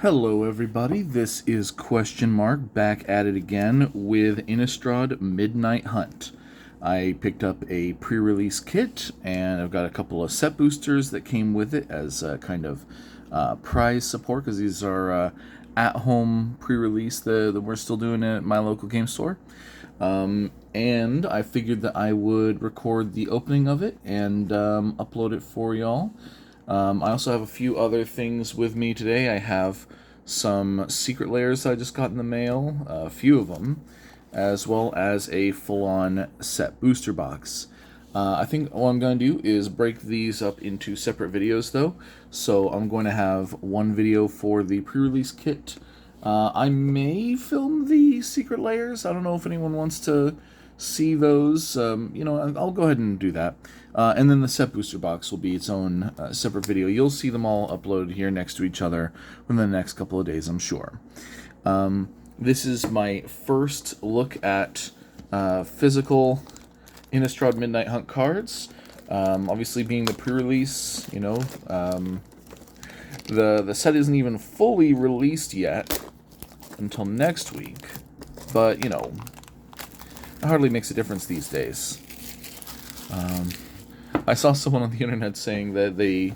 Hello everybody, this is Question Mark back at it again with Innistrad Midnight Hunt. I picked up a pre-release kit and I've got a couple of set boosters that came with it as a kind of prize support because these are at-home pre-release that we're still doing at my local game store. And I figured that I would record the opening of it and upload it for y'all. I also have a few other things with me today. I have some secret layers that I just got in the mail, a few of them, as well as a full-on set booster box. I think what I'm going to do is break these up into separate videos, though. So I'm going to have one video for the pre-release kit. I may film the secret layers. I don't know if anyone wants to see those. I'll go ahead and do that. And then the set booster box will be its own separate video. You'll see them all uploaded here next to each other within the next couple of days, I'm sure. This is my first look at physical Innistrad Midnight Hunt cards. Obviously, being the pre-release, the set isn't even fully released yet until next week. But, it hardly makes a difference these days. I saw someone on the internet saying that they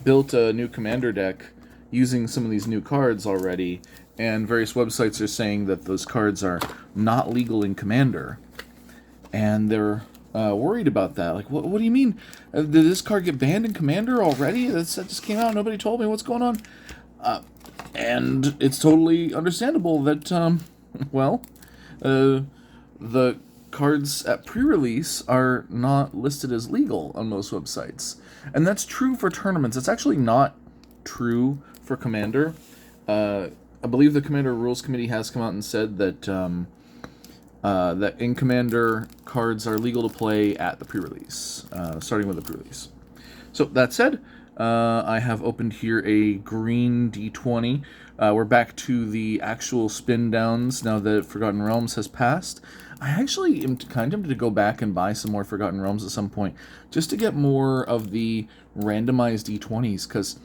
built a new commander deck using some of these new cards already, and various websites are saying that those cards are not legal in Commander. And they're worried about that. Like, what do you mean? Did this card get banned in Commander already? That just came out, nobody told me what's going on. And it's totally understandable that, the cards at pre-release are not listed as legal on most websites. And that's true for tournaments. It's actually not true for Commander. I believe the Commander Rules Committee has come out and said that that in Commander, cards are legal to play at the pre-release, starting with the pre-release. So that said, I have opened here a green D20. We're back to the actual spin downs now that Forgotten Realms has passed. I actually am kind of tempted to go back and buy some more Forgotten Realms at some point, just to get more of the randomized D20s, because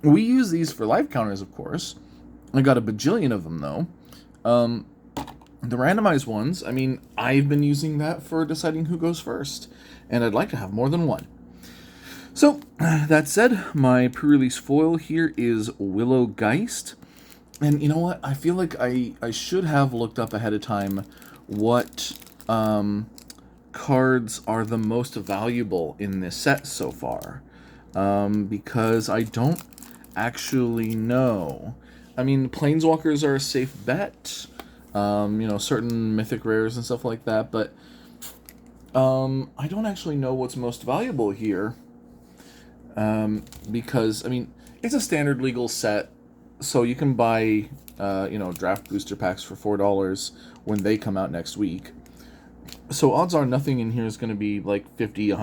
we use these for life counters, of course. I got a bajillion of them, though. The randomized ones, I mean, I've been using that for deciding who goes first, and I'd like to have more than one. So, that said, my pre-release foil here is Willow Geist. And you know what? I feel like I should have looked up ahead of time what cards are the most valuable in this set so far. Because I don't actually know. I mean, Planeswalkers are a safe bet. Certain mythic rares and stuff like that. But I don't actually know what's most valuable here. Because, I mean, it's a standard legal set. So you can buy, draft booster packs for $4 when they come out next week. So odds are nothing in here is going to be like $50,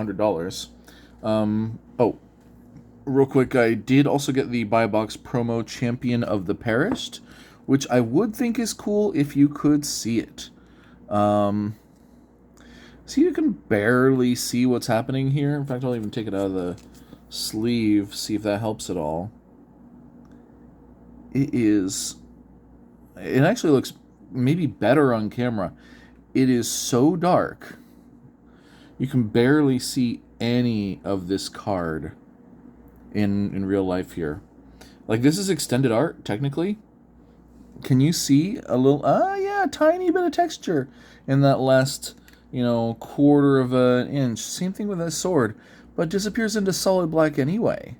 $100. Real quick, I did also get the buy box promo Champion of the Perished, which I would think is cool if you could see it. See, you can barely see what's happening here. In fact, I'll even take it out of the sleeve, see if that helps at all. It actually looks maybe better on camera. It is so dark. You can barely see any of this card in real life here. Like, this is extended art, technically. Can you see a little, a tiny bit of texture in that last, quarter of an inch. Same thing with that sword, but disappears into solid black anyway.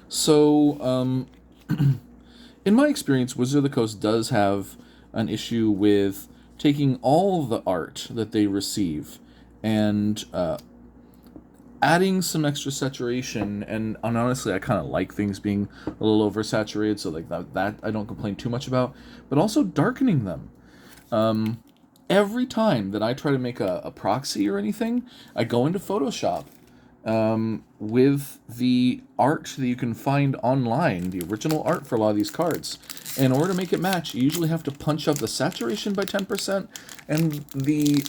So, in my experience, Wizard of the Coast does have an issue with taking all the art that they receive and adding some extra saturation. And honestly, I kind of like things being a little oversaturated, so like that I don't complain too much about. But also darkening them. Every time that I try to make a proxy or anything, I go into Photoshop. With the art that you can find online, the original art for a lot of these cards. In order to make it match, you usually have to punch up the saturation by 10%, and the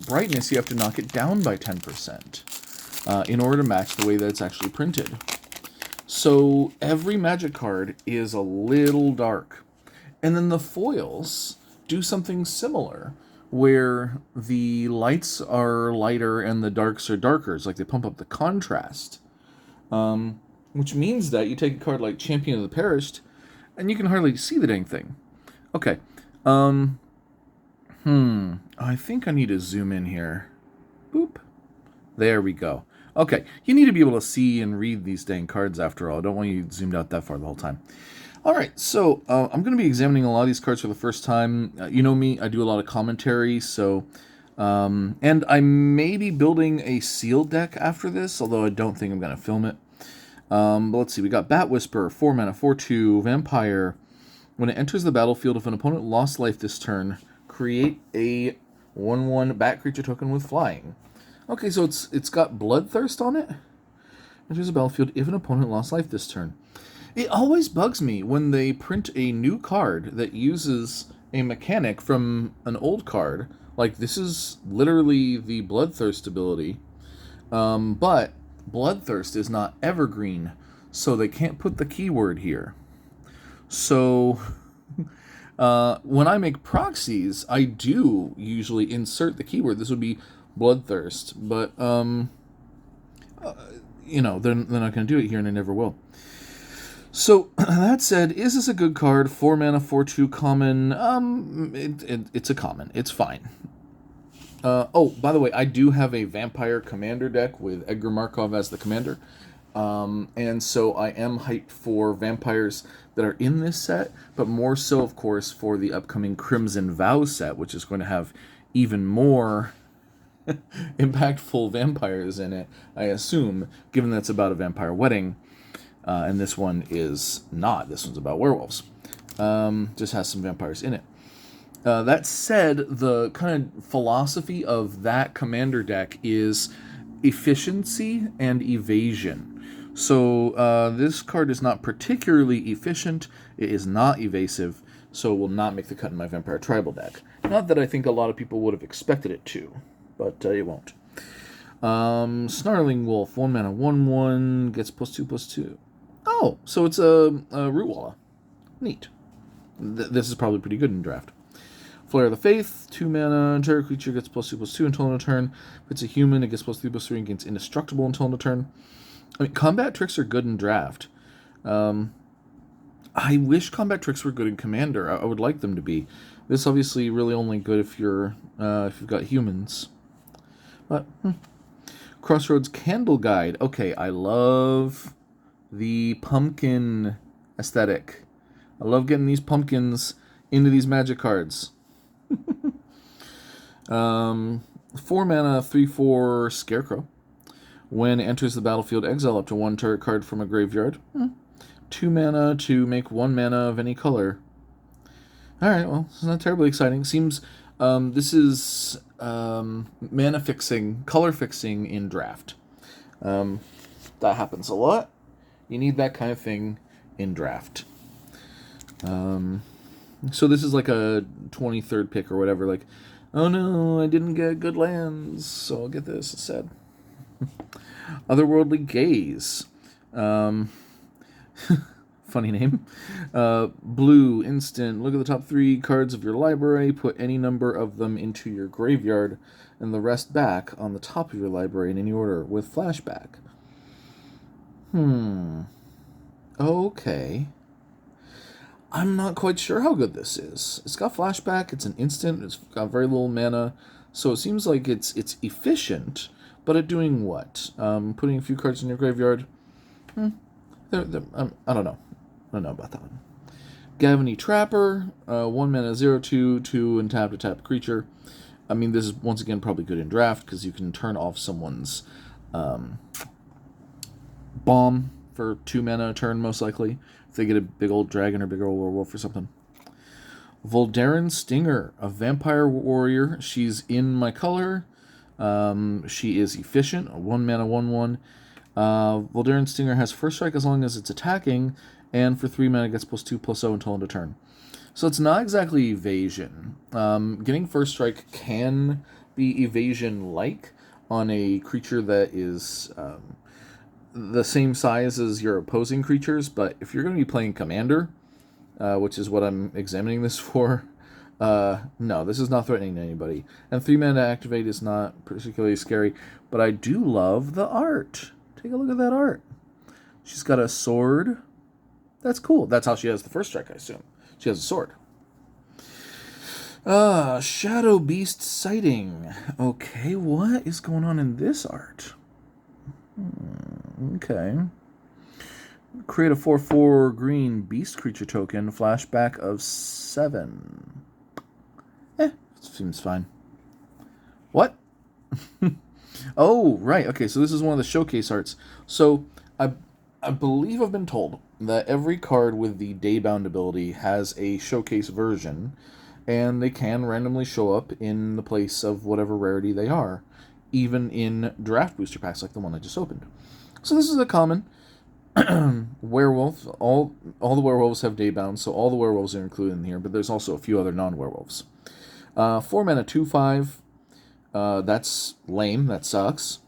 brightness, you have to knock it down by 10%, in order to match the way that it's actually printed. So every magic card is a little dark. And then the foils do something similar, where the lights are lighter and the darks are darker. It's like they pump up the contrast. Which means that you take a card like Champion of the Perished, and you can hardly see the dang thing. Okay. I think I need to zoom in here. Boop. There we go. Okay, you need to be able to see and read these dang cards after all. I don't want you zoomed out that far the whole time. All right, so I'm going to be examining a lot of these cards for the first time. You know me, I do a lot of commentary, so... and I may be building a sealed deck after this, although I don't think I'm going to film it. But let's see, we got Bat Whisper, 4 mana, 4/2, Vampire. When it enters the battlefield, if an opponent lost life this turn, create a 1/1 Bat creature token with flying. Okay, so it's got Bloodthirst on it. Enters the battlefield if an opponent lost life this turn. It always bugs me when they print a new card that uses a mechanic from an old card. Like, this is literally the Bloodthirst ability. But Bloodthirst is not evergreen, so they can't put the keyword here. So... when I make proxies, I do usually insert the keyword. This would be Bloodthirst, but you know, they're not going to do it here, and they never will. So that said, is this a good card? 4 mana, 4/2 common. It's a common. It's fine. Oh, by the way, I do have a Vampire Commander deck with Edgar Markov as the commander. And so I am hyped for vampires that are in this set, but more so, of course, for the upcoming Crimson Vow set, which is going to have even more impactful vampires in it, I assume, given that it's about a vampire wedding. And this one is not. This one's about werewolves. Just has some vampires in it. That said, the kind of philosophy of that commander deck is efficiency and evasion. So this card is not particularly efficient. It is not evasive, so it will not make the cut in my Vampire Tribal deck. Not that I think a lot of people would have expected it to, but it won't. Snarling Wolf, 1 mana, 1/1, gets +2/+2. Oh, so it's a Rootwalla. Neat. This is probably pretty good in draft. Flare of the Faith, 2 mana, target creature gets +2/+2 until end of turn. If it's a human, it gets +3/+3 and gains indestructible until end of turn. I mean, combat tricks are good in draft. I wish combat tricks were good in Commander. I would like them to be. This obviously really only good if you're if you've got humans. But Crossroads Candle Guide. Okay, I love the pumpkin aesthetic. I love getting these pumpkins into these magic cards. 4 mana, 3/4 Scarecrow. When it enters the battlefield, exile up to 1 target card from a graveyard. 2 mana to make 1 mana of any color. Alright, well, it's not terribly exciting. Seems this is mana fixing, color fixing in draft. That happens a lot. You need that kind of thing in draft. So this is like a 23rd pick or whatever. Like, oh no, I didn't get good lands, so I'll get this instead. Otherworldly Gaze. Funny name. Blue, instant. Look at the top 3 cards of your library. Put any number of them into your graveyard, and the rest back on the top of your library in any order with flashback. Okay. I'm not quite sure how good this is. It's got flashback. It's an instant. It's got very little mana, so it seems like it's efficient. But at doing what? Putting a few cards in your graveyard? I don't know. I don't know about that one. Gavany Trapper, 1 mana, 0/2, and tap to tap creature. I mean, this is once again probably good in draft because you can turn off someone's bomb for 2 mana a turn, most likely. If they get a big old dragon or big old werewolf or something. Voldaren Stinger, a vampire warrior. She's in my color. She is efficient, 1 mana, 1/1. Voldaren Stinger has first strike as long as it's attacking, and for 3 mana it gets +2/+0 until end of turn. So it's not exactly evasion. Getting first strike can be evasion-like on a creature that is the same size as your opposing creatures, but if you're going to be playing Commander, which is what I'm examining this for, no, this is not threatening to anybody. And 3 mana to activate is not particularly scary, but I do love the art. Take a look at that art. She's got a sword. That's cool. That's how she has the first strike, I assume. She has a sword. Shadow Beast Sighting. Okay, what is going on in this art? Okay. Create a 4/4 green beast creature token, flashback of 7. Seems fine. What? Oh, right. Okay, so this is one of the showcase arts. So, I believe I've been told that every card with the Daybound ability has a showcase version, and they can randomly show up in the place of whatever rarity they are, even in draft booster packs like the one I just opened. So this is a common werewolf. All the werewolves have Daybound, so all the werewolves are included in here, but there's also a few other non-werewolves. 4 mana, 2/5. That's lame. That sucks.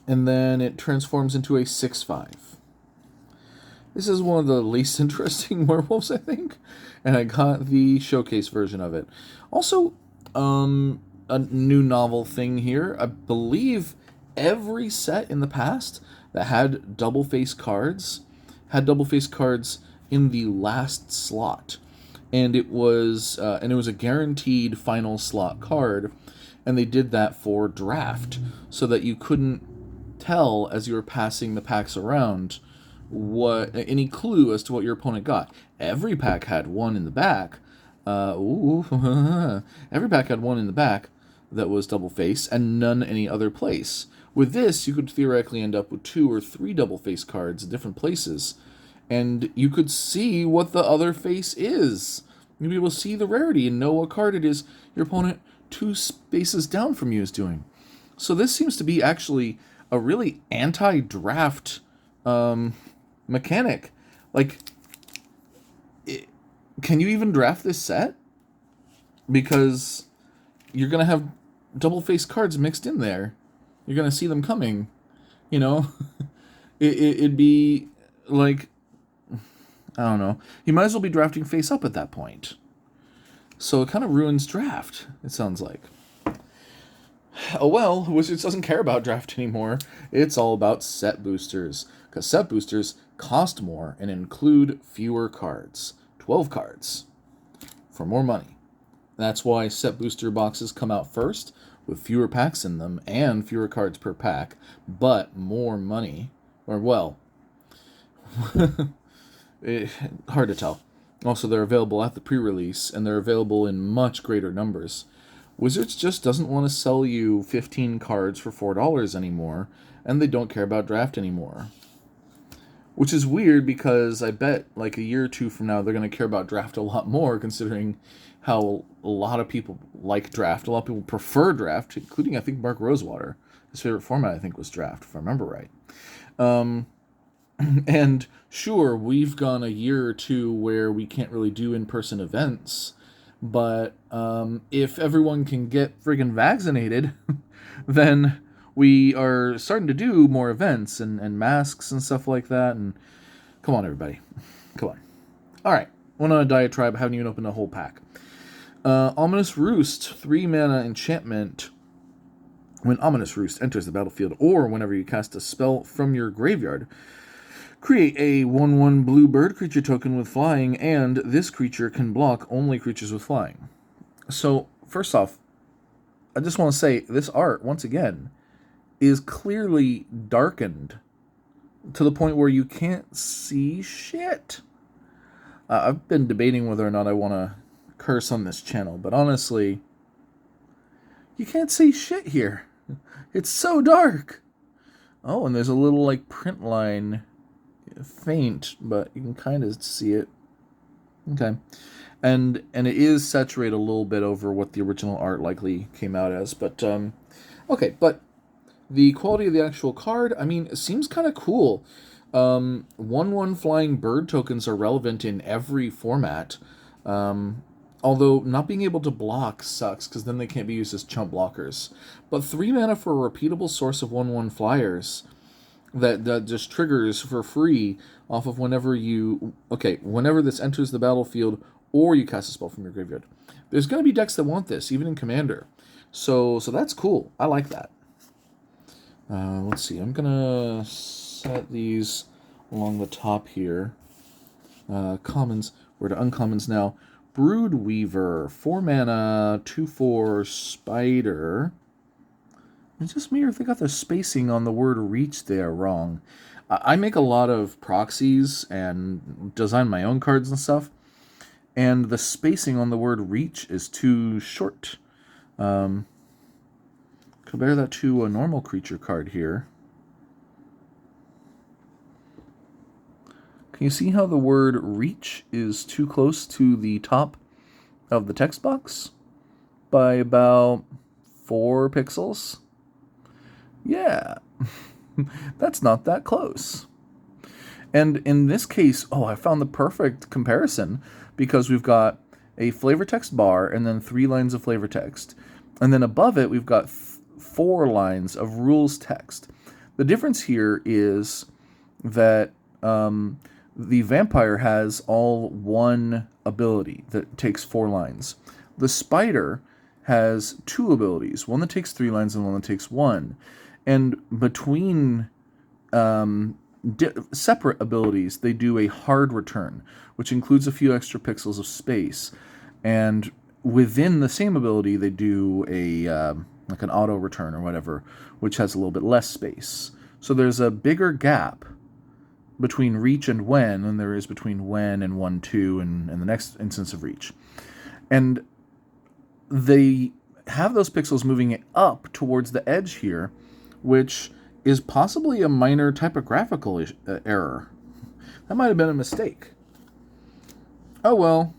And then it transforms into a 6/5. This is one of the least interesting werewolves, I think. And I got the showcase version of it. Also, a new novel thing here. I believe every set in the past that had double face cards had double face cards in the last slot. And it was a guaranteed final slot card, and they did that for draft so that you couldn't tell as you were passing the packs around any clue as to what your opponent got. Every pack had one in the back. Every pack had one in the back that was double face, and none any other place. With this, you could theoretically end up with 2 or 3 double face cards in different places, and you could see what the other face is. You'd be able to see the rarity and know what card it is your opponent 2 spaces down from you is doing. So this seems to be actually a really anti-draft mechanic. Like, can you even draft this set? Because you're going to have double-face cards mixed in there. You're going to see them coming. You know? It'd be like, I don't know. You might as well be drafting face up at that point. So it kind of ruins draft, it sounds like. Oh well, Wizards doesn't care about draft anymore. It's all about set boosters. Because set boosters cost more and include fewer cards. 12 cards. For more money. That's why set booster boxes come out first, with fewer packs in them and fewer cards per pack, but more money. Or, well, hard to tell. Also, they're available at the pre-release, and they're available in much greater numbers. Wizards just doesn't want to sell you 15 cards for $4 anymore, and they don't care about draft anymore. Which is weird, because I bet like a year or two from now they're going to care about draft a lot more, considering how a lot of people like draft. A lot of people prefer draft, including, I think, Mark Rosewater. His favorite format, I think, was draft, if I remember right. And sure, we've gone a year or two where we can't really do in-person events, but if everyone can get friggin' vaccinated, then we are starting to do more events and masks and stuff like that. And come on, everybody. Come on. All right. Went on a diatribe. I haven't even opened a whole pack. Ominous Roost, 3 mana enchantment. When Ominous Roost enters the battlefield, or whenever you cast a spell from your graveyard, create a 1/1 blue bird creature token with flying, and this creature can block only creatures with flying. So, first off, I just want to say, this art, once again, is clearly darkened to the point where you can't see shit. I've been debating whether or not I want to curse on this channel, but honestly, you can't see shit here. It's so dark. Oh, and there's a little, like, print line. Faint, but you can kind of see it. Okay. And it is saturated a little bit over what the original art likely came out as, but, okay, but the quality of the actual card, I mean, it seems kind of cool. 1/1 flying bird tokens are relevant in every format, although not being able to block sucks, because then they can't be used as chump blockers. But 3 mana for a repeatable source of 1/1 flyers that just triggers for free off of whenever you... Okay, whenever this enters the battlefield or you cast a spell from your graveyard. There's going to be decks that want this, even in Commander. So that's cool. I like that. Let's see. I'm going to set these along the top here. Commons. We're to uncommons now. Brood Weaver. 4 mana, 2/4 spider. It's just me, or if they got the spacing on the word reach there wrong. I make a lot of proxies and design my own cards and stuff, and the spacing on the word reach is too short. Compare that to a normal creature card here. Can you see how the word reach is too close to the top of the text box? By about 4 pixels? Yeah, that's not that close. And in this case, I found the perfect comparison, because we've got a flavor text bar and then 3 lines of flavor text. And then above it, we've got 4 lines of rules text. The difference here is that the vampire has all 1 ability that takes 4 lines. The spider has 2 abilities, one that takes 3 lines and one that takes 1. And between separate abilities, they do a hard return, which includes a few extra pixels of space. And within the same ability, they do a like an auto return or whatever, which has a little bit less space. So there's a bigger gap between reach and when than there is between when and 1/2 and the next instance of reach. And they have those pixels moving it up towards the edge here, which is possibly a minor typographical error. That might have been a mistake. Oh well.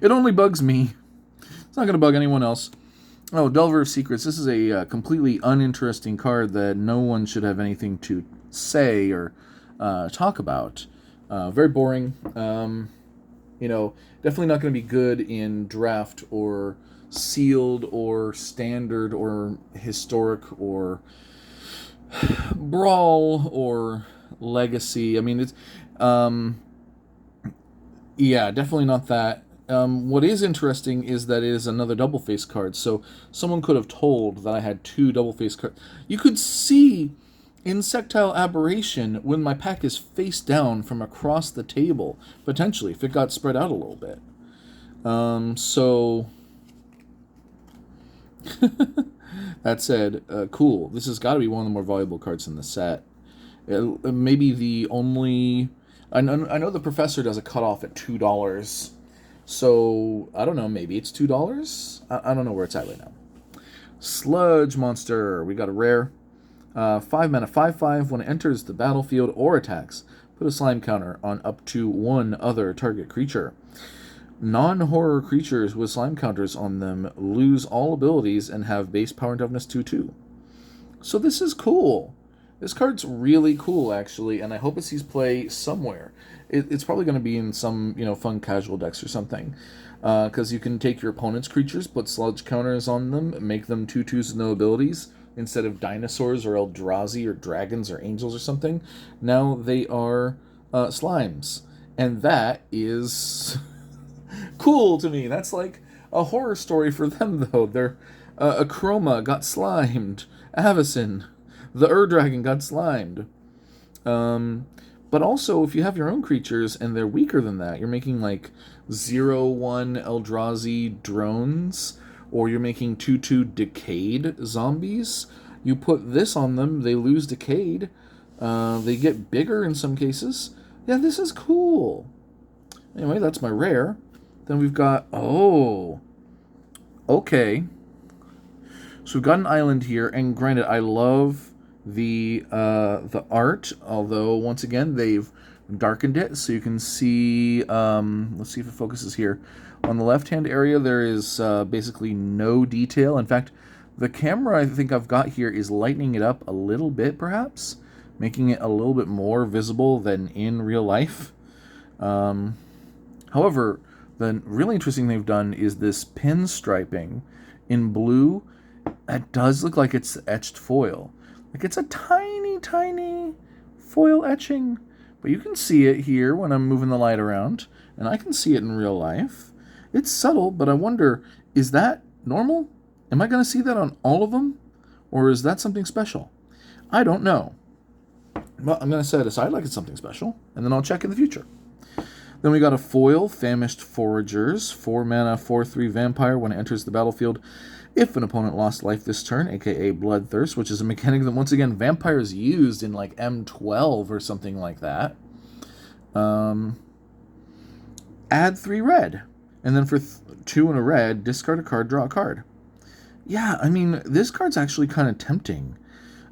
It only bugs me. It's not going to bug anyone else. Oh, Delver of Secrets. This is a completely uninteresting card that no one should have anything to say or talk about. Very boring. Definitely not going to be good in draft or sealed or standard or historic or brawl or legacy. I mean, it's definitely not that. What is interesting is that it is another double face card, so someone could have told that I had 2 double face cards. You could see Insectile Aberration when my pack is face down from across the table, potentially, if it got spread out a little bit. That said, cool. This has got to be one of the more valuable cards in the set. Maybe the only... I know the Professor does a cutoff at $2. So, I don't know, maybe it's $2? I don't know where it's at right now. Sludge Monster. We got a rare. 5 mana, 5/5. When it enters the battlefield or attacks, put a slime counter on up to 1 other target creature. Non-horror creatures with slime counters on them lose all abilities and have base power and toughness 2/2. So this is cool. This card's really cool, actually, and I hope it sees play somewhere. It's probably going to be in some, fun casual decks or something. Because you can take your opponent's creatures, put sludge counters on them, make them 2/2s with no abilities, instead of dinosaurs or Eldrazi or dragons or angels or something. Now they are slimes. And that is... cool to me. That's like a horror story for them, though. They're Akroma got slimed. Avacyn, the Dragon got slimed. But also, if you have your own creatures and they're weaker than that, you're making like 0/1 Eldrazi drones, or you're making 2/2 decayed zombies. You put this on them, they lose decayed. They get bigger in some cases. Yeah, this is cool. Anyway, that's my rare. Then we've got, okay. So we've got an island here, and granted, I love the art, although once again they've darkened it so you can see. Let's see if it focuses here. On the left-hand area, there is basically no detail. In fact, the camera I think I've got here is lightening it up a little bit, perhaps, making it a little bit more visible than in real life. However, the really interesting thing they've done is this pinstriping in blue. It does look like it's etched foil. Like, it's a tiny tiny foil etching. But you can see it here when I'm moving the light around, and I can see it in real life. It's subtle, but I wonder, is that normal? Am I going to see that on all of them? Or is that something special? I don't know. Well, I'm going to set it aside like it's something special, and then I'll check in the future. Then we got a foil, Famished Foragers, 4 mana, 4/3 vampire. When it enters the battlefield, if an opponent lost life this turn, aka Bloodthirst, which is a mechanic that, once again, vampires used in like M12 or something like that. Add 3 red. And then for 2 and a red, discard a card, draw a card. Yeah, I mean, this card's actually kind of tempting.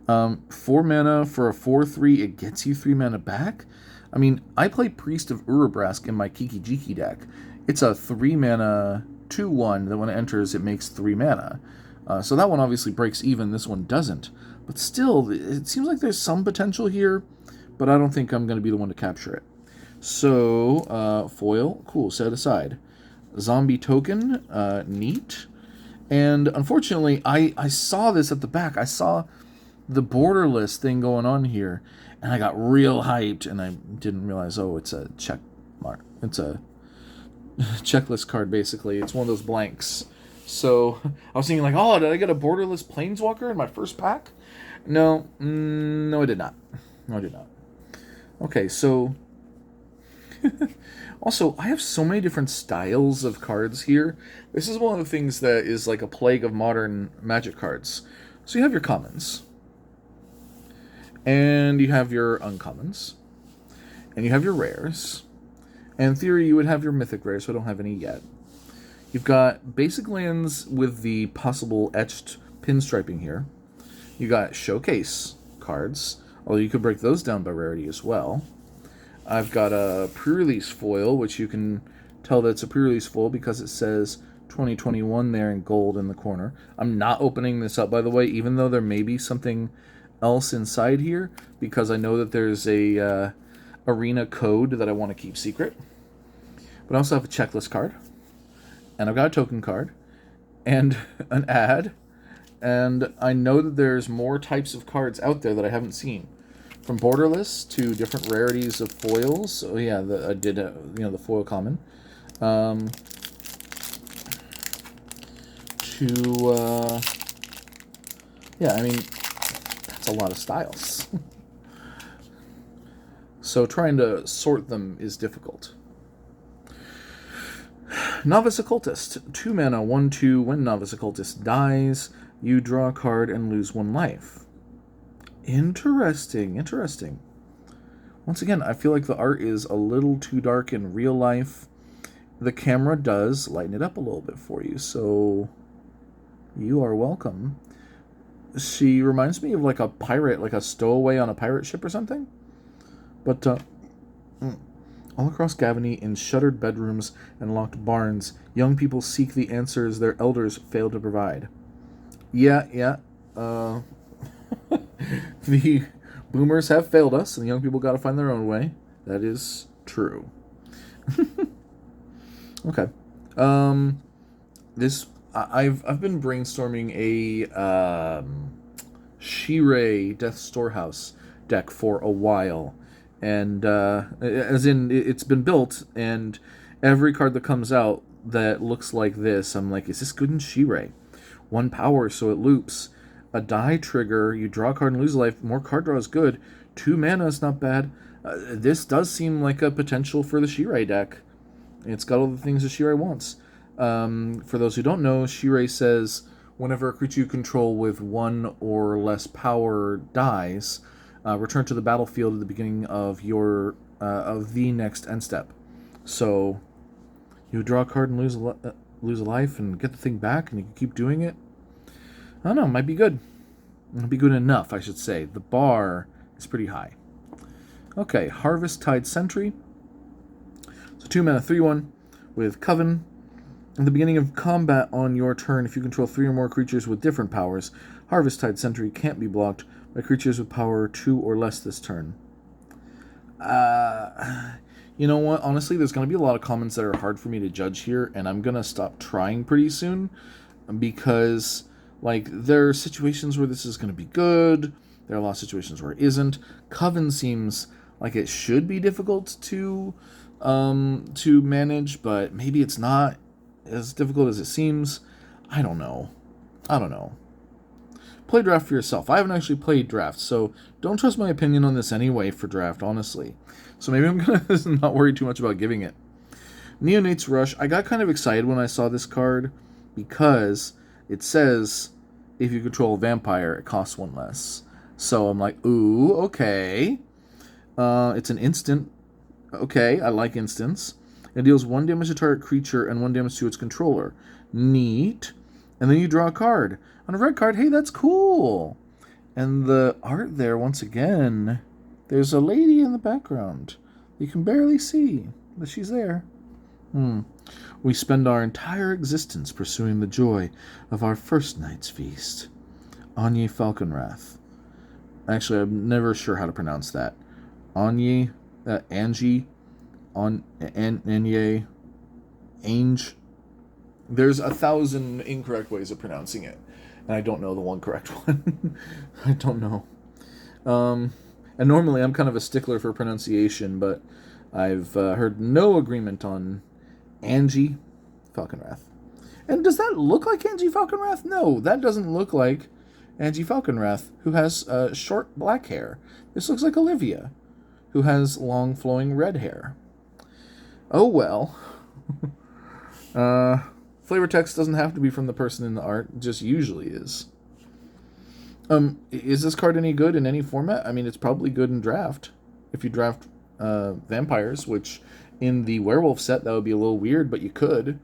4 mana for a 4/3, it gets you 3 mana back. I mean, I play Priest of Urabrask in my Kiki Jiki deck. It's a 3 mana 2/1 that when it enters, it makes 3 mana. So that one obviously breaks even, this one doesn't. But still, it seems like there's some potential here, but I don't think I'm going to be the one to capture it. So, foil, cool, set aside. Zombie token, neat. And unfortunately, I saw this at the back. I saw the borderless thing going on here, and I got real hyped, and I didn't realize, oh, it's a check mark. It's a checklist card, basically. It's one of those blanks. So I was thinking, like, oh, did I get a borderless planeswalker in my first pack? No, no, I did not. No, I did not. Okay, so also, I have so many different styles of cards here. This is one of the things that is like a plague of modern Magic cards. So you have your commons, and you have your uncommons, and you have your rares. And in theory, you would have your mythic rares, so I don't have any yet. You've got basic lands with the possible etched pinstriping here. You got showcase cards, although you could break those down by rarity as well. I've got a pre-release foil, which you can tell that it's a pre-release foil because it says 2021 there in gold in the corner. I'm not opening this up, by the way, even though there may be something else inside here, because I know that there's a arena code that I want to keep secret. But I also have a checklist card, and I've got a token card, and an ad, and I know that there's more types of cards out there that I haven't seen. From borderless to different rarities of foils. So yeah, I did, the foil common. Yeah, I mean, that's a lot of styles. So trying to sort them is difficult. Novice Occultist, 2 mana, 1/2. When Novice Occultist dies, you draw a card and lose 1 life. Interesting, interesting. Once again, I feel like the art is a little too dark in real life. The camera does lighten it up a little bit for you, so you are welcome. She reminds me of like a pirate, like a stowaway on a pirate ship or something. But all across Gavany, in shuttered bedrooms and locked barns, young people seek the answers their elders failed to provide. Yeah. The boomers have failed us, and the young people got to find their own way. That is true. Okay. I've been brainstorming a Shirei Death Storehouse deck for a while, and as in it's been built, and every card that comes out that looks like this, I'm like, is this good in Shirei? 1 power, so it loops. A die trigger, you draw a card and lose a life. More card draw is good. 2 mana is not bad. This does seem like a potential for the Shirei deck. It's got all the things that Shirei wants. For those who don't know, Shirei says whenever a creature you control with 1 or less power dies, return to the battlefield at the beginning of your of the next end step. So you draw a card and lose a life and get the thing back, and you can keep doing it. I don't know, might be good. It'll be good enough, I should say. The bar is pretty high. Okay, Harvest Tide Sentry. So 2 mana, 3/1 with Coven. At the beginning of combat on your turn, if you control 3 or more creatures with different powers, Harvest Tide Sentry can't be blocked by creatures with power 2 or less this turn. You know what? Honestly, there's going to be a lot of comments that are hard for me to judge here, and I'm going to stop trying pretty soon, because like there are situations where this is going to be good, There are a lot of situations where it isn't. Coven seems like it should be difficult to manage, but maybe it's not as difficult as it seems. I don't know. Play draft for yourself. I haven't actually played draft, so don't trust my opinion on this anyway for draft, honestly. So maybe I'm going to not worry too much about giving it. Neonates Rush. I got kind of excited when I saw this card because it says if you control a vampire, it costs 1 less. So I'm like, ooh, okay. It's an instant. Okay, I like instants. It deals 1 damage to target creature and 1 damage to its controller. Neat. And then you draw a card. On a red card, hey, that's cool. And the art there, once again, there's a lady in the background. You can barely see, but she's there. We spend our entire existence pursuing the joy of our first night's feast. Anye Falconwrath. Actually, I'm never sure how to pronounce that. Anye, Angie, Anye, Ange. There's 1,000 incorrect ways of pronouncing it, and I don't know the one correct one. I don't know. And normally I'm kind of a stickler for pronunciation, but I've heard no agreement on Angie Falconwrath. And does that look like Angie Falconwrath? No, that doesn't look like Angie Falconwrath, who has short black hair. This looks like Olivia, who has long flowing red hair. Oh well. Flavor text doesn't have to be from the person in the art, it just usually is. Is this card any good in any format? I mean, it's probably good in draft. If you draft vampires, which in the werewolf set, that would be a little weird, but you could.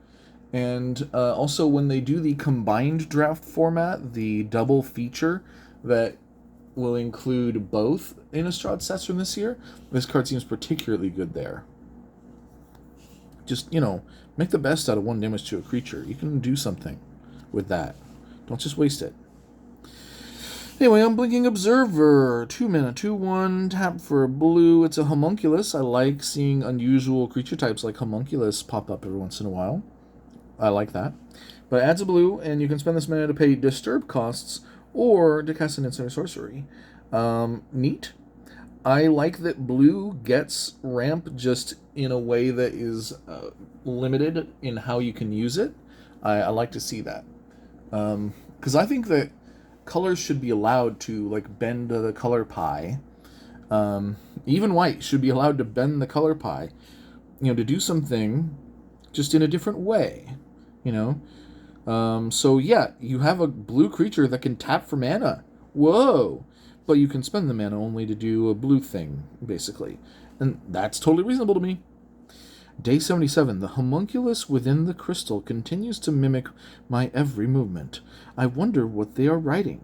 And also, when they do the combined draft format, the double feature that will include both Innistrad sets from this year, this card seems particularly good there. Just, make the best out of 1 damage to a creature. You can do something with that. Don't just waste it. Anyway, Unblinking Observer. 2 mana, 2/1, tap for a blue. It's a homunculus. I like seeing unusual creature types like homunculus pop up every once in a while. I like that. But it adds a blue, and you can spend this mana to pay disturb costs or to cast an instant or sorcery. Neat. I like that blue gets ramp just in a way that is limited in how you can use it. I like to see that. Because I think that colors should be allowed to bend the color pie. Even white should be allowed to bend the color pie. To do something just in a different way. So yeah, you have a blue creature that can tap for mana. Whoa! But you can spend the mana only to do a blue thing, basically. And that's totally reasonable to me. Day 77. The homunculus within the crystal continues to mimic my every movement. I wonder what they are writing.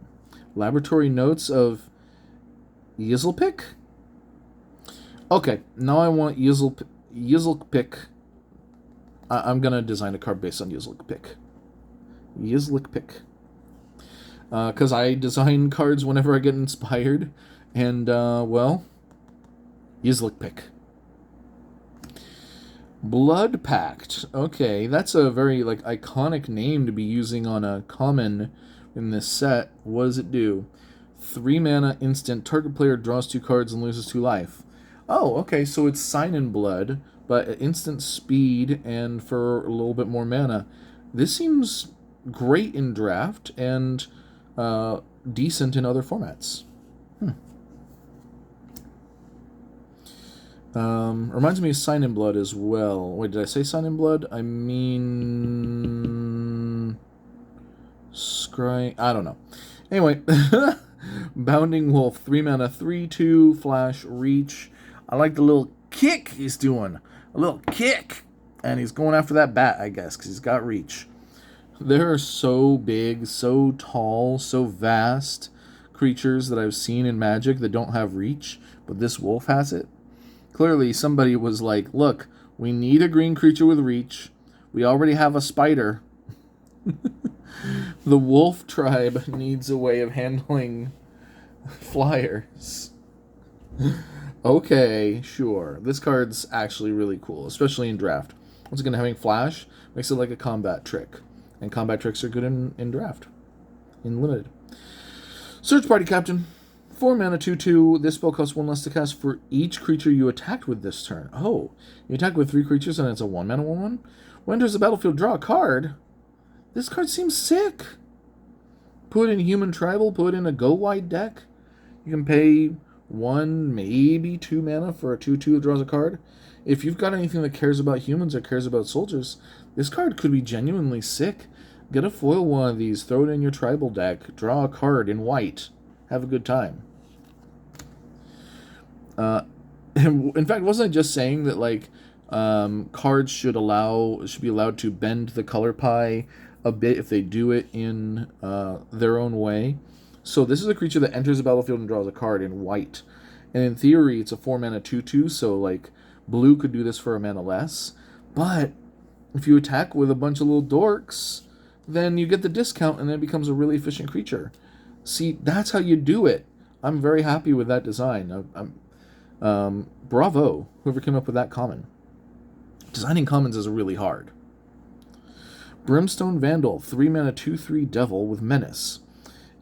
Laboratory notes of Yizzlepick? Okay, now I want Yizzlepick. I'm going to design a card based on Yizzlepick. Yizzlepick. Because I design cards whenever I get inspired. And, well, Yizzlepick. Blood Pact. Okay, that's a very, iconic name to be using on a common in this set. What does it do? 3 mana, instant. Target player draws 2 cards and loses 2 life. Oh, okay, so it's Sign in Blood, but instant speed and for a little bit more mana. This seems great in draft and decent in other formats. Reminds me of Sign in Blood as well. Wait, did I say Sign in Blood? I mean... Scry... I don't know. Anyway, Bounding Wolf, 3 mana, 3/2, flash, reach. I like the little kick he's doing. A little kick! And he's going after that bat, I guess, because he's got reach. There are so big, so tall, so vast creatures that I've seen in Magic that don't have reach, but this wolf has it. Clearly, somebody was like, look, we need a green creature with reach. We already have a spider. The wolf tribe needs a way of handling flyers. Okay, sure. This card's actually really cool, especially in draft. Once again, having flash makes it like a combat trick. And combat tricks are good in draft. In limited. Search Party Captain. 4 mana, 2/2. This spell costs 1 less to cast for each creature you attacked with this turn. Oh, you attack with 3 creatures and it's a 1 mana 1/1. When enters the battlefield, draw a card. This card seems sick. Put in Human Tribal, put in a go-wide deck. You can pay 1, maybe 2 mana for a 2/2 that draws a card. If you've got anything that cares about humans or cares about soldiers, this card could be genuinely sick. Get a foil one of these, throw it in your tribal deck, draw a card in white. Have a good time. In fact, wasn't I just saying that like cards should be allowed to bend the color pie a bit if they do it in their own way? So this is a creature that enters the battlefield and draws a card in white, and in theory it's a 4 mana 2/2. So like blue could do this for a mana less, but if you attack with a bunch of little dorks, then you get the discount and then it becomes a really efficient creature. See, that's how you do it. I'm very happy with that design. Bravo, whoever came up with that common. Designing commons is really hard. Brimstone Vandal, 3 mana 2/3 Devil with Menace.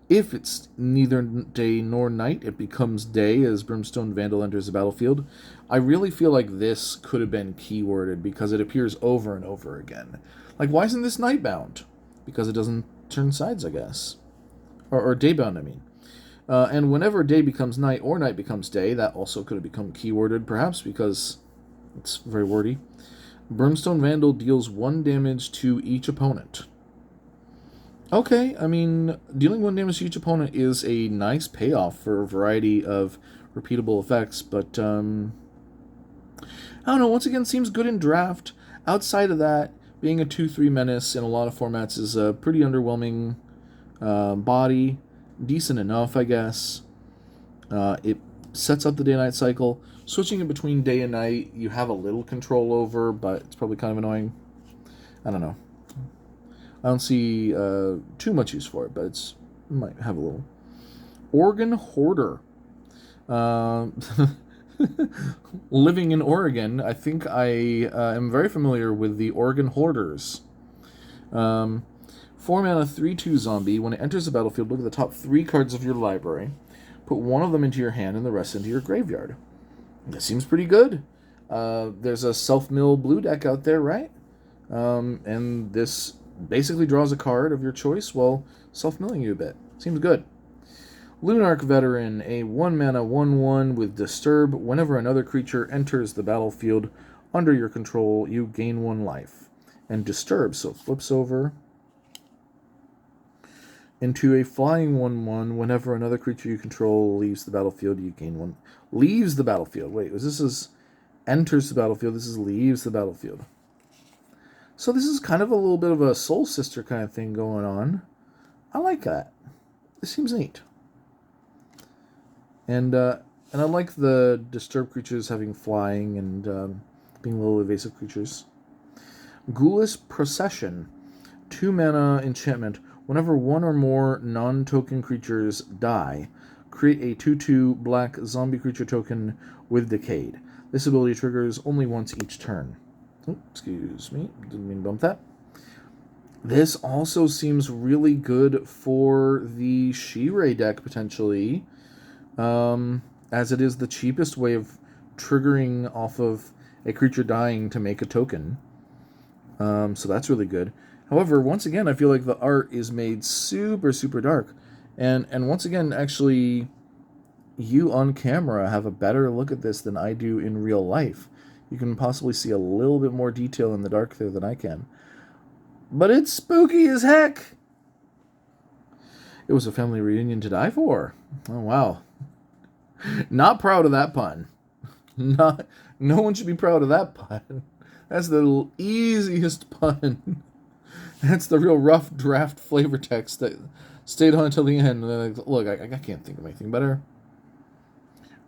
If it's neither day nor night, it becomes day as Brimstone Vandal enters the battlefield. I really feel like this could have been keyworded because it appears over and over again. Like, why isn't this nightbound? Because it doesn't turn sides, I guess. Or daybound, I mean. And whenever day becomes night or night becomes day, that also could have become keyworded, perhaps because it's very wordy. Brimstone Vandal deals 1 damage to each opponent. Okay, I mean, dealing 1 damage to each opponent is a nice payoff for a variety of repeatable effects, but, I don't know, once again, seems good in draft. Outside of that, being a 2/3 menace in a lot of formats is a pretty underwhelming body. Decent enough, I guess. It sets up the day-night cycle. Switching in between day and night, you have a little control over, but it's probably kind of annoying. I don't know. I don't see too much use for it, but it might have a little. Oregon Hoarder. Living in Oregon, I think I am very familiar with the Oregon Hoarders. 4 mana 3/2 zombie. When it enters the battlefield, look at the top 3 cards of your library. Put 1 of them into your hand and the rest into your graveyard. That seems pretty good. There's a self-mill blue deck out there, right? And this basically draws a card of your choice while self-milling you a bit. Seems good. Lunarch Veteran, a 1 mana 1/1 with Disturb. Whenever another creature enters the battlefield under your control, you gain 1 life. And Disturb, so it flips over into a flying 1/1. Whenever another creature you control leaves the battlefield, you gain 1. Leaves the battlefield. Wait, this is enters the battlefield. This is leaves the battlefield. So this is kind of a little bit of a Soul Sister kind of thing going on. I like that. This seems neat. And I like the disturbed creatures having flying and being little evasive creatures. Ghoulish Procession. 2 mana enchantment. Whenever 1 or more non-token creatures die, create a 2/2 black zombie creature token with Decayed. This ability triggers only once each turn. Oh, excuse me, didn't mean to bump that. This also seems really good for the Shirei deck, potentially, as it is the cheapest way of triggering off of a creature dying to make a token. So that's really good. However, once again, I feel like the art is made super, super dark. And once again, actually, you on camera have a better look at this than I do in real life. You can possibly see a little bit more detail in the dark there than I can. But it's spooky as heck! It was a family reunion to die for. Oh, wow. Not proud of that pun. No one should be proud of that pun. That's the easiest pun. That's the real rough draft flavor text that stayed on until the end. And they're like, look, I can't think of anything better.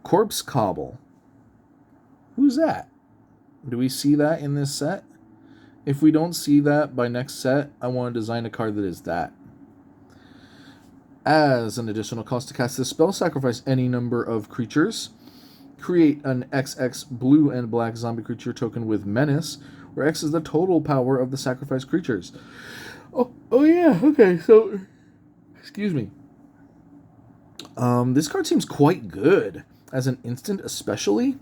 Corpse Cobble. Who's that? Do we see that in this set? If we don't see that by next set, I want to design a card that is that. As an additional cost to cast this spell, sacrifice any number of creatures. Create an XX blue and black zombie creature token with Menace, where X is the total power of the sacrificed creatures. Oh yeah, okay, so, excuse me. This card seems quite good as an instant, especially,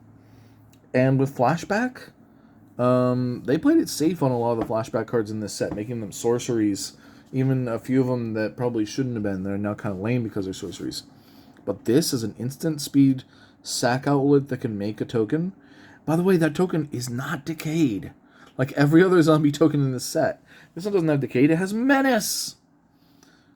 and with flashback. They played it safe on a lot of the flashback cards in this set, making them sorceries. Even a few of them that probably shouldn't have been. They're now kind of lame because they're sorceries. But this is an instant speed sack outlet that can make a token. By the way, that token is not decayed. Like every other zombie token in this set. This one doesn't have decayed, it has menace!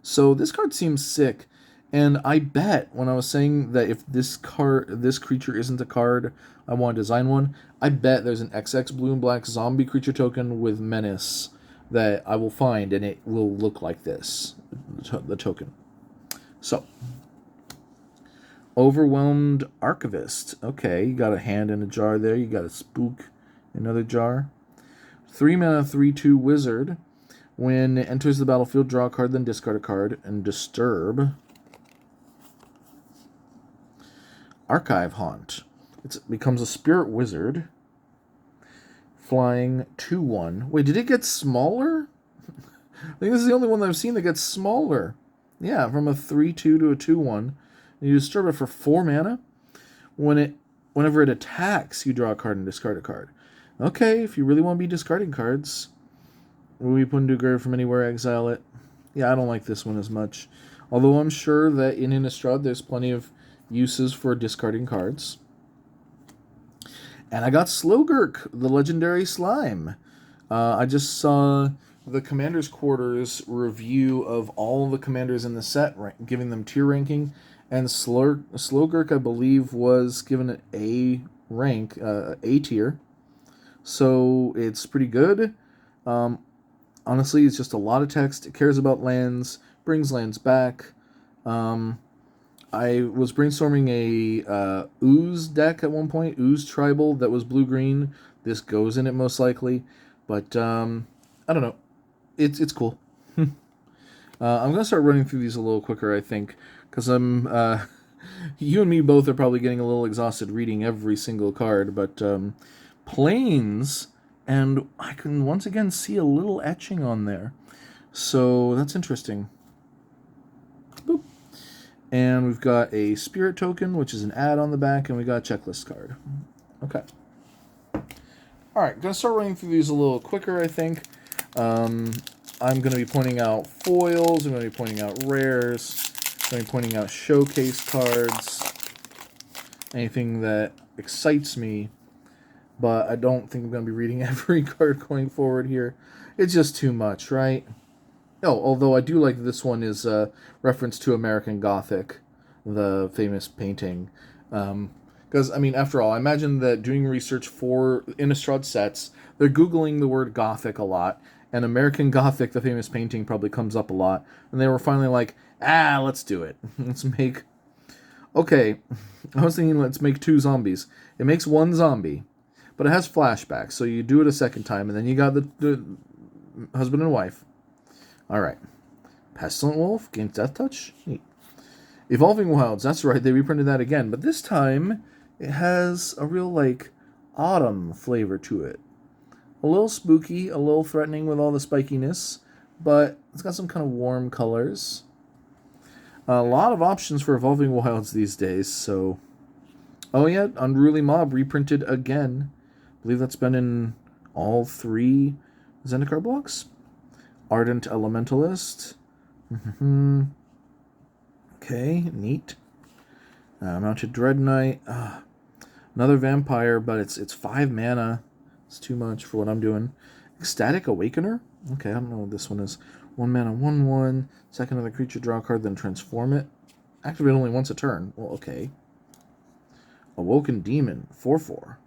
So this card seems sick. And I bet when I was saying that if this creature isn't a card, I want to design one, I bet there's an XX blue and black zombie creature token with menace that I will find, and it will look like this, the token. So, Overwhelmed Archivist. Okay, you got a hand in a jar there. You got a Spook in another jar. 3 mana, 3/2 wizard. When it enters the battlefield, draw a card, then discard a card, and disturb. Archive Haunt. It becomes a spirit wizard. Flying 2/1. Wait, did it get smaller? I think this is the only one that I've seen that gets smaller. Yeah, from a 3/2 to a 2/1. And you disturb it for 4 mana. Whenever it attacks, you draw a card and discard a card. Okay, if you really want to be discarding cards, will we put into grave from anywhere, exile it? Yeah, I don't like this one as much. Although I'm sure that in Innistrad there's plenty of uses for discarding cards. And I got Slogurk, the legendary slime. I just saw the Commander's Quarters review of all the commanders in the set, giving them tier ranking. And Slogurk, I believe, was given an A rank, A tier. So it's pretty good. Honestly, it's just a lot of text. It cares about lands, brings lands back. I was brainstorming a Ooze deck at one point, Ooze Tribal, that was blue-green. This goes in it most likely. But, I don't know. It's cool. I'm going to start running through these a little quicker, I think. Because you and me both are probably getting a little exhausted reading every single card. But, Plains, and I can once again see a little etching on there. So, that's interesting. Boop. And we've got a Spirit Token, which is an ad on the back, and we got a checklist card. Okay. Alright, going to start running through these a little quicker, I think. I'm going to be pointing out foils, I'm going to be pointing out rares, I'm going to be pointing out showcase cards, anything that excites me, but I don't think I'm going to be reading every card going forward here. It's just too much, right? Oh, although I do like that this one is a reference to American Gothic, the famous painting. Because, I mean, after all, I imagine that doing research for Innistrad sets, they're Googling the word Gothic a lot, and American Gothic, the famous painting, probably comes up a lot. And they were finally like, let's do it. Let's make... Okay, I was thinking let's make 2 zombies. It makes 1 zombie, but it has flashbacks, so you do it a second time, and then you got the husband and wife. Alright. Pestilent Wolf, gains Death Touch. Neat. Evolving Wilds, that's right, they reprinted that again, but this time it has a real, like, autumn flavor to it. A little spooky, a little threatening with all the spikiness, but it's got some kind of warm colors. A lot of options for Evolving Wilds these days, so... Oh yeah, Unruly Mob reprinted again. I believe that's been in all 3 Zendikar blocks. Ardent Elementalist. Okay, neat. Mounted Dread Knight. Another vampire, but it's 5 mana. It's too much for what I'm doing. Ecstatic Awakener. Okay, I don't know what this one is. 1 mana, 1/1. Second of the creature, draw a card, then transform it. Activate only once a turn. Well, okay. Awoken Demon. 4/4.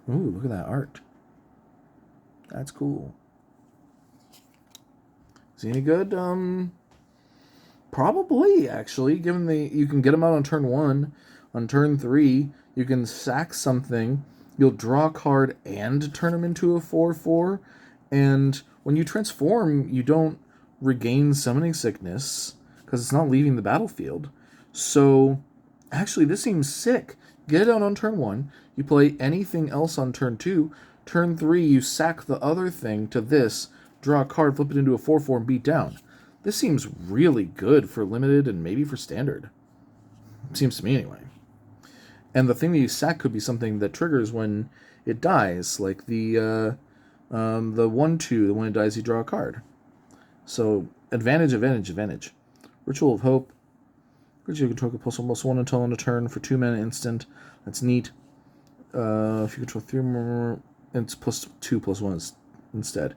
Ooh, look at that art. That's cool. Is he any good? Probably, actually. Given you can get them out on turn 1. On turn 3, you can sack something. You'll draw a card and turn them into a 4/4. And when you transform, you don't regain summoning sickness because it's not leaving the battlefield. So, actually, this seems sick. Get it out on turn 1. You play anything else on turn 2. Turn 3, you sack the other thing to this, draw a card, flip it into a 4/4, and beat down. This seems really good for limited and maybe for standard. Seems to me anyway. And the thing that you sack could be something that triggers when it dies, like the 1/2. When it dies, you draw a card. So advantage, advantage, advantage. Ritual of Hope. Creature you control +1/+1 until on a turn for 2 mana instant. That's neat. If you control 3 more, it's +2/+1 instead.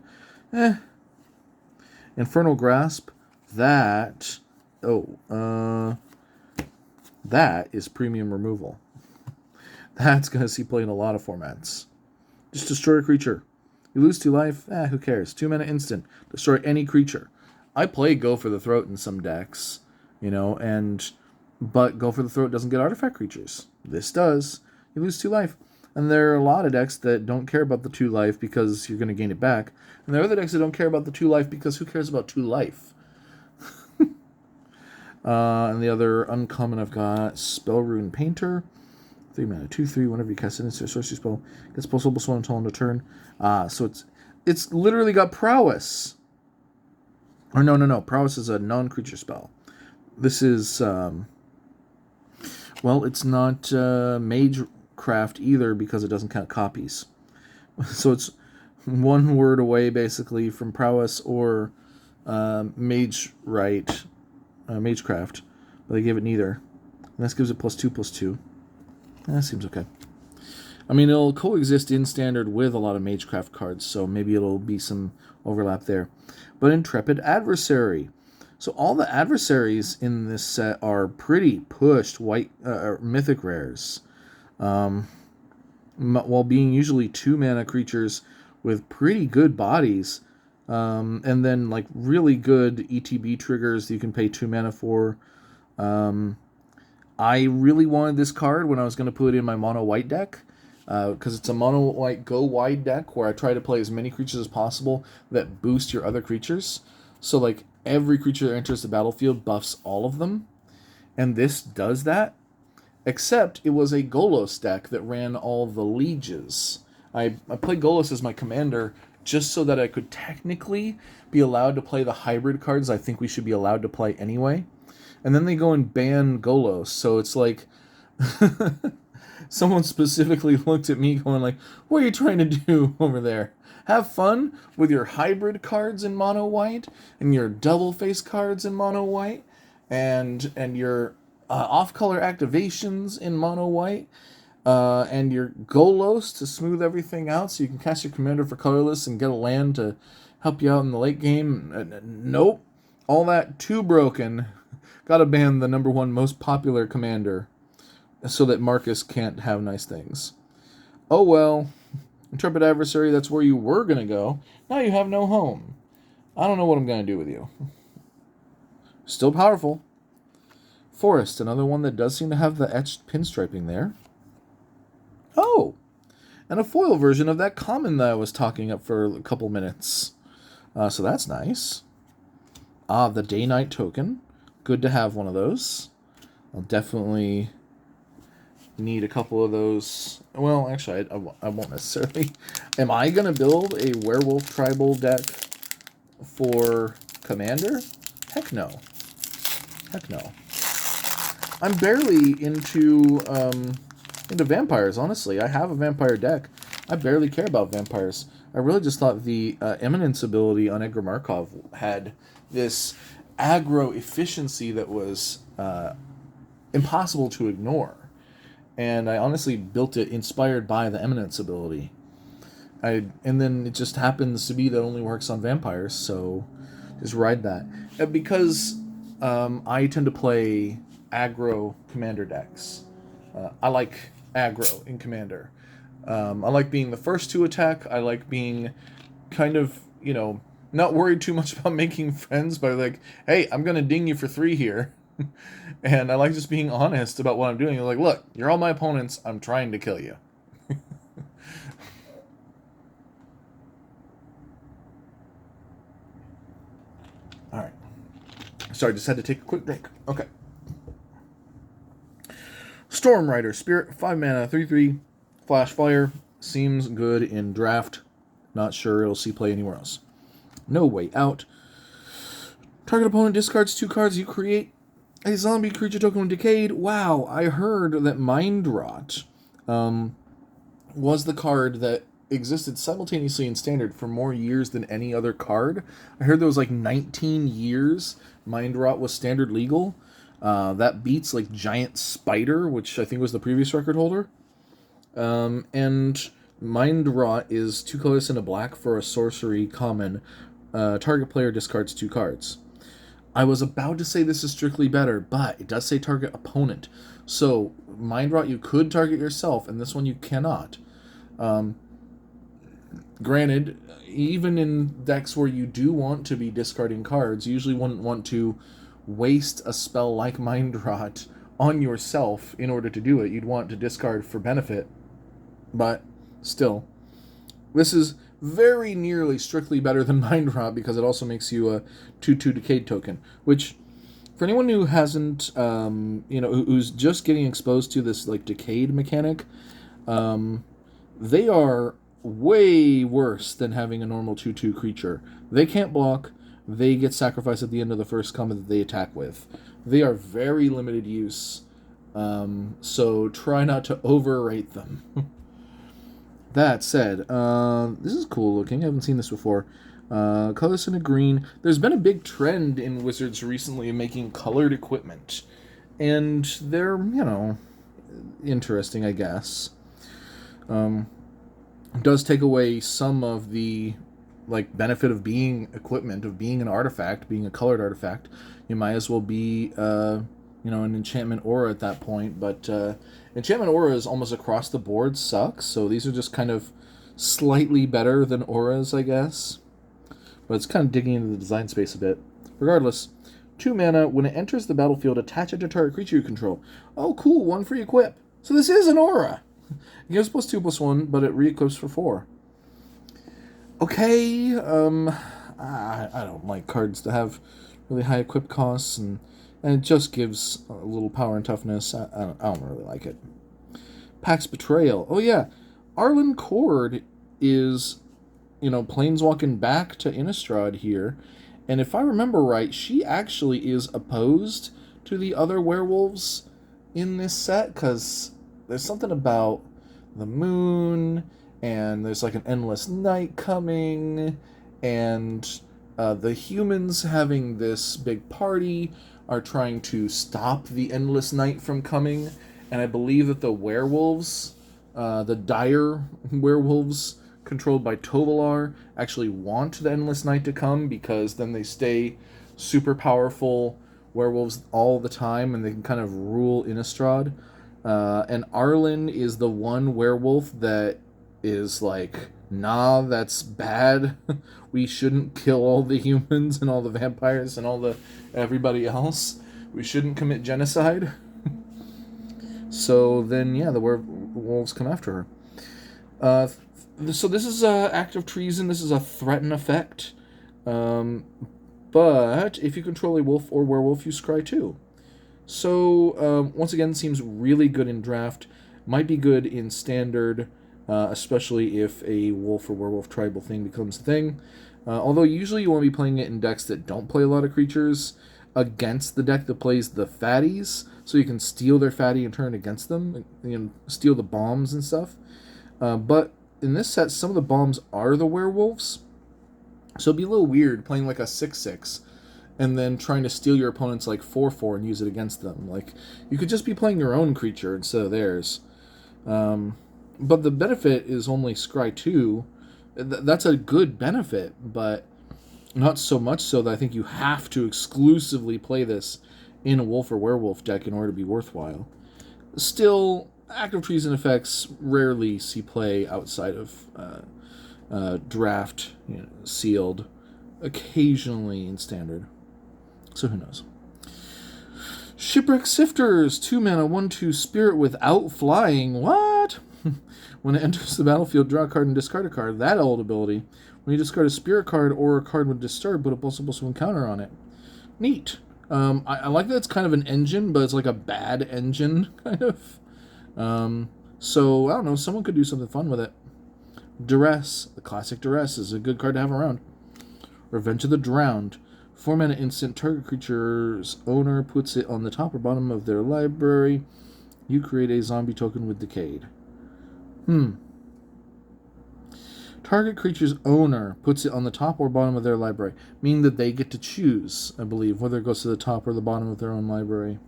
Infernal Grasp. That is premium removal. That's gonna see play in a lot of formats. Just destroy a creature. You lose 2 life. Who cares? 2 mana instant. Destroy any creature. I play Go for the Throat in some decks, but Go for the Throat doesn't get artifact creatures. This does. You lose 2 life. And there are a lot of decks that don't care about the 2 life because you're going to gain it back. And there are other decks that don't care about the 2 life because who cares about 2 life? And the other uncommon I've got Spellrune Painter. 3 mana, 2/3. Whenever you cast an instant sorcery spell, gets +1/+1 until end of turn. So it's literally got prowess. Or no. Prowess is a non-creature spell. This is it's not Magecraft either because it doesn't count copies. So it's 1 word away basically from prowess or Magecraft, but they gave it neither. And this gives it +2/+2. That seems okay. I mean, it'll coexist in standard with a lot of Magecraft cards, so maybe it'll be some overlap there. But Intrepid Adversary. So all the adversaries in this set are pretty pushed white mythic rares, while being usually 2 mana creatures with pretty good bodies, and then like really good ETB triggers that you can pay 2 mana for. I really wanted this card when I was going to put it in my mono white deck, because it's a mono white go wide deck where I try to play as many creatures as possible that boost your other creatures. So like every creature that enters the battlefield buffs all of them, and this does that. Except it was a Golos deck that ran all the lieges. I played Golos as my commander just so that I could technically be allowed to play the hybrid cards I think we should be allowed to play anyway. And then they go and ban Golos, so it's like someone specifically looked at me going like, what are you trying to do over there? Have fun with your hybrid cards in mono white, and your double face cards in mono white, and your off-color activations in mono white, and your Golos to smooth everything out so you can cast your commander for colorless and get a land to help you out in the late game. Nope. All that too broken. Gotta ban the #1 most popular commander so that Marcus can't have nice things. Oh well. Intrepid Adversary, that's where you were going to go. Now you have no home. I don't know what I'm going to do with you. Still powerful. Forest, another one that does seem to have the etched pinstriping there. Oh! And a foil version of that common that I was talking up for a couple minutes. So that's nice. The Day-Night Token. Good to have one of those. I'll definitely need a couple of those. Well, actually, I won't necessarily. Am I going to build a werewolf tribal deck for Commander? Heck no. Heck no. I'm barely into vampires, honestly. I have a vampire deck. I barely care about vampires. I really just thought the Eminence ability on Edgar Markov had this aggro efficiency that was impossible to ignore. And I honestly built it inspired by the Eminence ability. And then it just happens to be that it only works on vampires, so just ride that. Because I tend to play aggro commander decks. I like aggro in commander. I like being the first to attack. I like being kind of, not worried too much about making friends, but like, hey, I'm going to ding you for 3 here. And I like just being honest about what I'm doing. Like, look, you're all my opponents. I'm trying to kill you. All right. Sorry, just had to take a quick drink. Okay. Storm Rider Spirit, 5 mana, 3/3, Flash Fire. Seems good in draft. Not sure it'll see play anywhere else. No Way Out. Target opponent discards 2 cards you create. A zombie creature token with Decayed. Wow, I heard that Mind Rot was the card that existed simultaneously in Standard for more years than any other card. I heard there was like 19 years Mind Rot was Standard legal. That beats like Giant Spider, which I think was the previous record holder. And Mind Rot is 2 colors and a black for a sorcery common. Target player discards 2 cards. I was about to say this is strictly better, but it does say target opponent. So, Mind Rot you could target yourself, and this one you cannot. Granted, even in decks where you do want to be discarding cards, you usually wouldn't want to waste a spell like Mind Rot on yourself in order to do it. You'd want to discard for benefit. But, still, this is very nearly strictly better than Mind Rot because it also makes you a 2/2 Decay Token, which, for anyone who hasn't, who's just getting exposed to this like Decayed mechanic, they are way worse than having a normal 2/2 creature. They can't block. They get sacrificed at the end of the first combat that they attack with. They are very limited use, so try not to overrate them. That said, this is cool looking. I haven't seen this before. Colors in a green. There's been a big trend in Wizards recently of making colored equipment. And they're, interesting, I guess. Does take away some of the benefit of being equipment, of being an artifact, being a colored artifact. You might as well be an enchantment aura at that point, but enchantment auras almost across the board sucks, so these are just kind of slightly better than auras, I guess. But it's kind of digging into the design space a bit. Regardless, 2 mana, when it enters the battlefield, attach it to target creature you control. Oh, cool, 1 free equip. So this is an aura. It gives +2/+1, but it re-equips for 4. Okay, I don't like cards that have really high equip costs, and it just gives a little power and toughness. I don't really like it. Pax Betrayal. Oh yeah, Arlen Cord is, planeswalking back to Innistrad here, and if I remember right, she actually is opposed to the other werewolves in this set, because there's something about the moon, and there's like an endless night coming, and the humans having this big party are trying to stop the endless night from coming, and I believe that the werewolves, the dire werewolves controlled by Tovolar, actually want the endless night to come because then they stay super powerful werewolves all the time and they can kind of rule Innistrad. And Arlen is the one werewolf that is like, nah, that's bad. We shouldn't kill all the humans and all the vampires and all the everybody else. We shouldn't commit genocide. So then, yeah, the werewolves come after her. So this is act of treason. This is a threaten effect. But if you control a wolf or werewolf, you scry 2. So, once again, seems really good in draft. Might be good in standard, especially if a wolf or werewolf tribal thing becomes a thing. Although usually you want to be playing it in decks that don't play a lot of creatures against the deck that plays the fatties, so you can steal their fatty and turn it against them, and steal the bombs and stuff. But in this set, some of the bombs are the werewolves, so it'd be a little weird playing like a 6/6 and then trying to steal your opponent's like 4/4 and use it against them. Like, you could just be playing your own creature instead of theirs. But the benefit is only scry 2. That's a good benefit, but not so much so that I think you have to exclusively play this in a wolf or werewolf deck in order to be worthwhile. Still, active treason effects rarely see play outside of draft, sealed, occasionally in standard. So who knows? Shipwreck Sifters, 2 mana, 1/2 spirit without flying. What? When it enters the battlefield, draw a card and discard a card. That old ability. When you discard a spirit card or a card with disturb, put a +1/+1 counter on it. Neat. I like that it's kind of an engine, but it's like a bad engine, kind of. So, I don't know, someone could do something fun with it. Duress. The classic Duress is a good card to have around. Revenge of the Drowned. 4-mana instant. Target creature's owner puts it on the top or bottom of their library. You create a zombie token with Decayed. Target creature's owner puts it on the top or bottom of their library, meaning that they get to choose, I believe, whether it goes to the top or the bottom of their own library.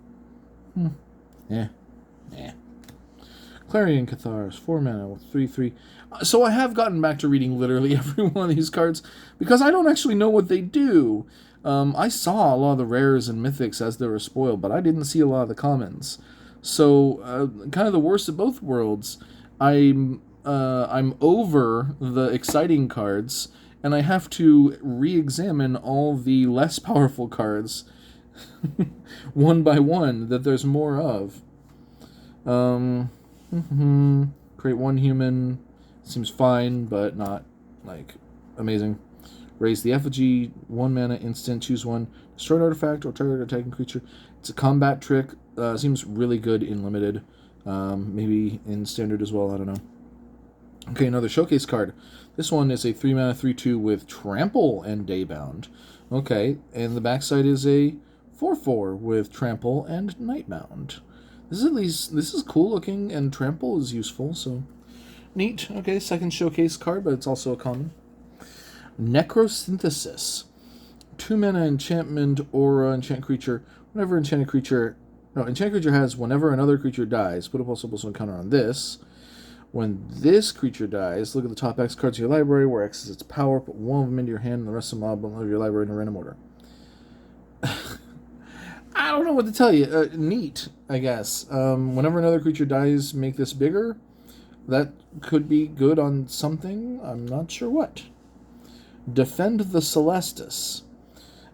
Clarion Catharus, 4 mana with 3/3. So I have gotten back to reading literally every one of these cards because I don't actually know what they do. I saw a lot of the rares and mythics as they were spoiled, but I didn't see a lot of the commons. So kind of the worst of both worlds. I'm over the exciting cards, and I have to re-examine all the less powerful cards one by one that there's more of. Create 1 human seems fine, but not like amazing. Raise the effigy, 1 mana instant, choose 1. Destroy an artifact or target attacking creature. It's a combat trick. Seems really good in limited. Maybe in standard as well, I don't know. Okay, another showcase card. This one is a 3 mana 3/2 with Trample and Daybound. Okay, and the backside is a 4/4 with Trample and Nightbound. This is cool looking, and Trample is useful, so neat. Okay, second showcase card, but it's also a common. Necrosynthesis. 2 mana enchantment, aura, enchant creature. Enchant creature has whenever another creature dies, put a +1/+1 counter on this. When this creature dies, look at the top X cards of your library, where X is its power, put 1 of them into your hand, and the rest of them of your library in a random order. I don't know what to tell you. Neat, I guess. Whenever another creature dies, make this bigger. That could be good on something. I'm not sure what. Defend the Celestis.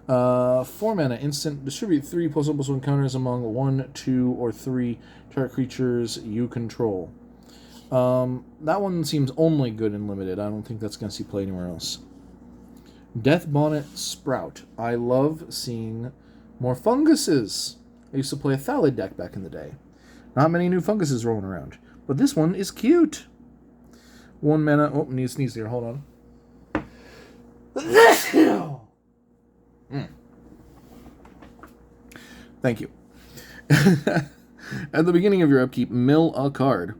4 mana instant. Distribute 3 +1/+1 counters among 1, 2, or 3 target creatures you control. That one seems only good in limited. I don't think that's going to see play anywhere else. Death Bonnet Sprout. I love seeing more funguses. I used to play a Thalid deck back in the day. Not many new funguses rolling around. But this one is cute. 1 mana. Oh, need to sneeze here. Hold on. Thank you. At the beginning of your upkeep, mill a card.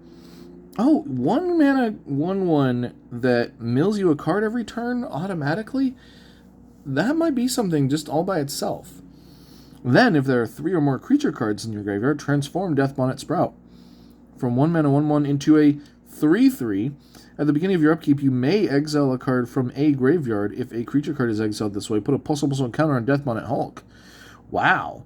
Oh, 1 mana 1/1 that mills you a card every turn automatically? That might be something just all by itself. Then, if there are 3 or more creature cards in your graveyard, transform Death Bonnet Sprout. From 1 mana 1/1 into a 3/3. At the beginning of your upkeep, you may exile a card from a graveyard. If a creature card is exiled this way, put a +1/+1 counter on Death Bonnet Hulk. Wow.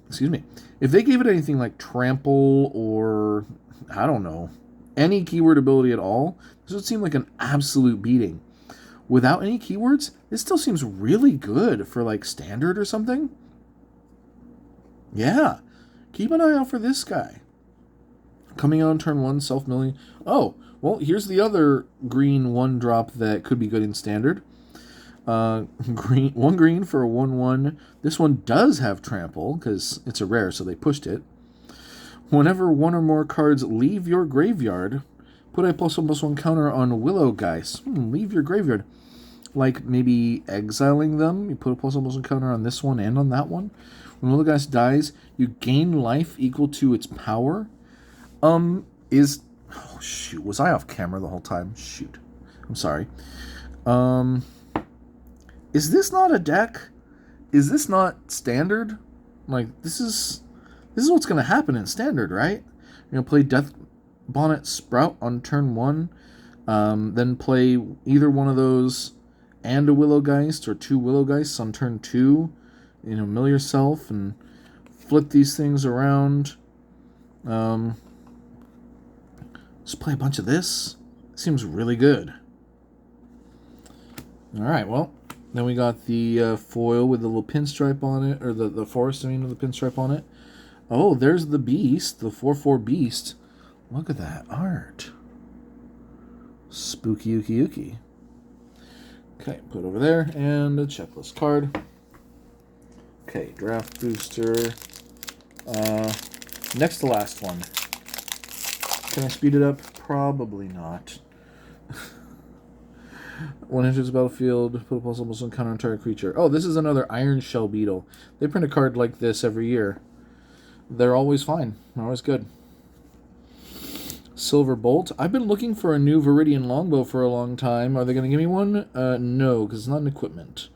Excuse me. If they gave it anything like Trample or, I don't know, any keyword ability at all, this would seem like an absolute beating. Without any keywords, this still seems really good for like standard or something. Yeah, keep an eye out for this guy. Coming out on turn 1, self-milling. Oh, well, here's the other green 1-drop that could be good in standard. 1 green for a 1/1. This one does have Trample, because it's a rare, so they pushed it. Whenever 1 or more cards leave your graveyard, put a +1/+1 counter on Willow Geist. Leave your graveyard. Like maybe exiling them. You put a +1/+1 counter on this one and on that one. When Willow Geist dies, you gain life equal to its power. Oh shoot, was I off camera the whole time? Shoot. I'm sorry. Is this not a deck? Is this not standard? Like, this is what's going to happen in standard, right? You're going to play Death Bonnet Sprout on turn 1, then play either one of those and a Willow Geist, or 2 Willow Geists on turn 2. You know, mill yourself and flip these things around. Just play a bunch of this. Seems really good. Alright, well, then we got the foil with the little pinstripe on it, or the forest, with the pinstripe on it. Oh, there's the beast, the 4/4 beast. Look at that art. Spooky Yuki Yuki. Okay, put it over there, and a checklist card. Okay, draft booster. Next to last one. Can I speed it up? Probably not. When it enters the battlefield, put a possible encounter on target creature. Oh, this is another Iron Shell Beetle. They print a card like this every year. They're always fine. They're always good. Silver Bolt. I've been looking for a new Viridian Longbow for a long time. Are they going to give me one? No, because it's not an equipment.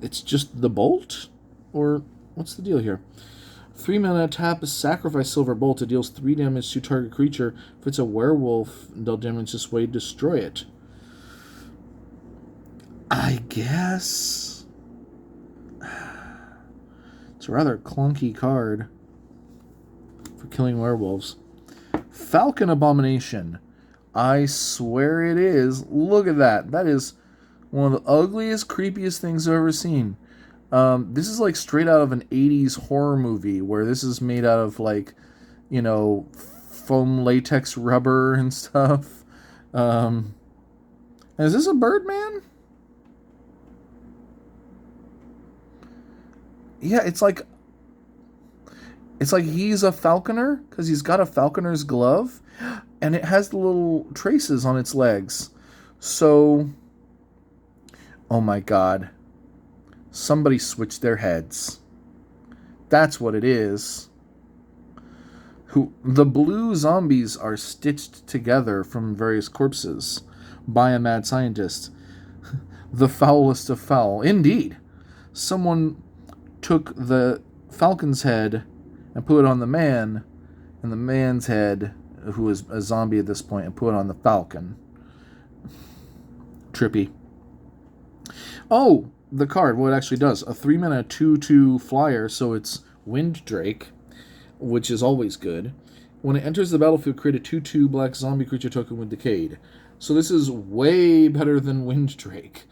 It's just the bolt? Or what's the deal here? 3 mana, tap, sacrifice Silver Bolt. It deals 3 damage to target creature. If it's a werewolf, dealt damage this way, destroy it. I guess. It's a rather clunky card for killing werewolves. Falcon Abomination. I swear it is. Look at that. That is one of the ugliest, creepiest things I've ever seen. This is like straight out of an 80s horror movie where this is made out of like, you know, foam latex rubber and stuff. Is this a Birdman? Yeah, it's like he's a falconer because he's got a falconer's glove and it has the little traces on its legs. So, oh my god. Somebody switched their heads. That's what it is. The blue zombies are stitched together from various corpses by a mad scientist. The foulest of foul. Indeed. Someone took the falcon's head and put it on the man, and the man's head, who is a zombie at this point, and put it on the falcon. Trippy. Oh, the card, what it actually does. A 3 mana 2/2 flyer, so it's Wind Drake, which is always good. When it enters the battlefield, create a 2/2 black zombie creature token with Decayed. So this is way better than Wind Drake.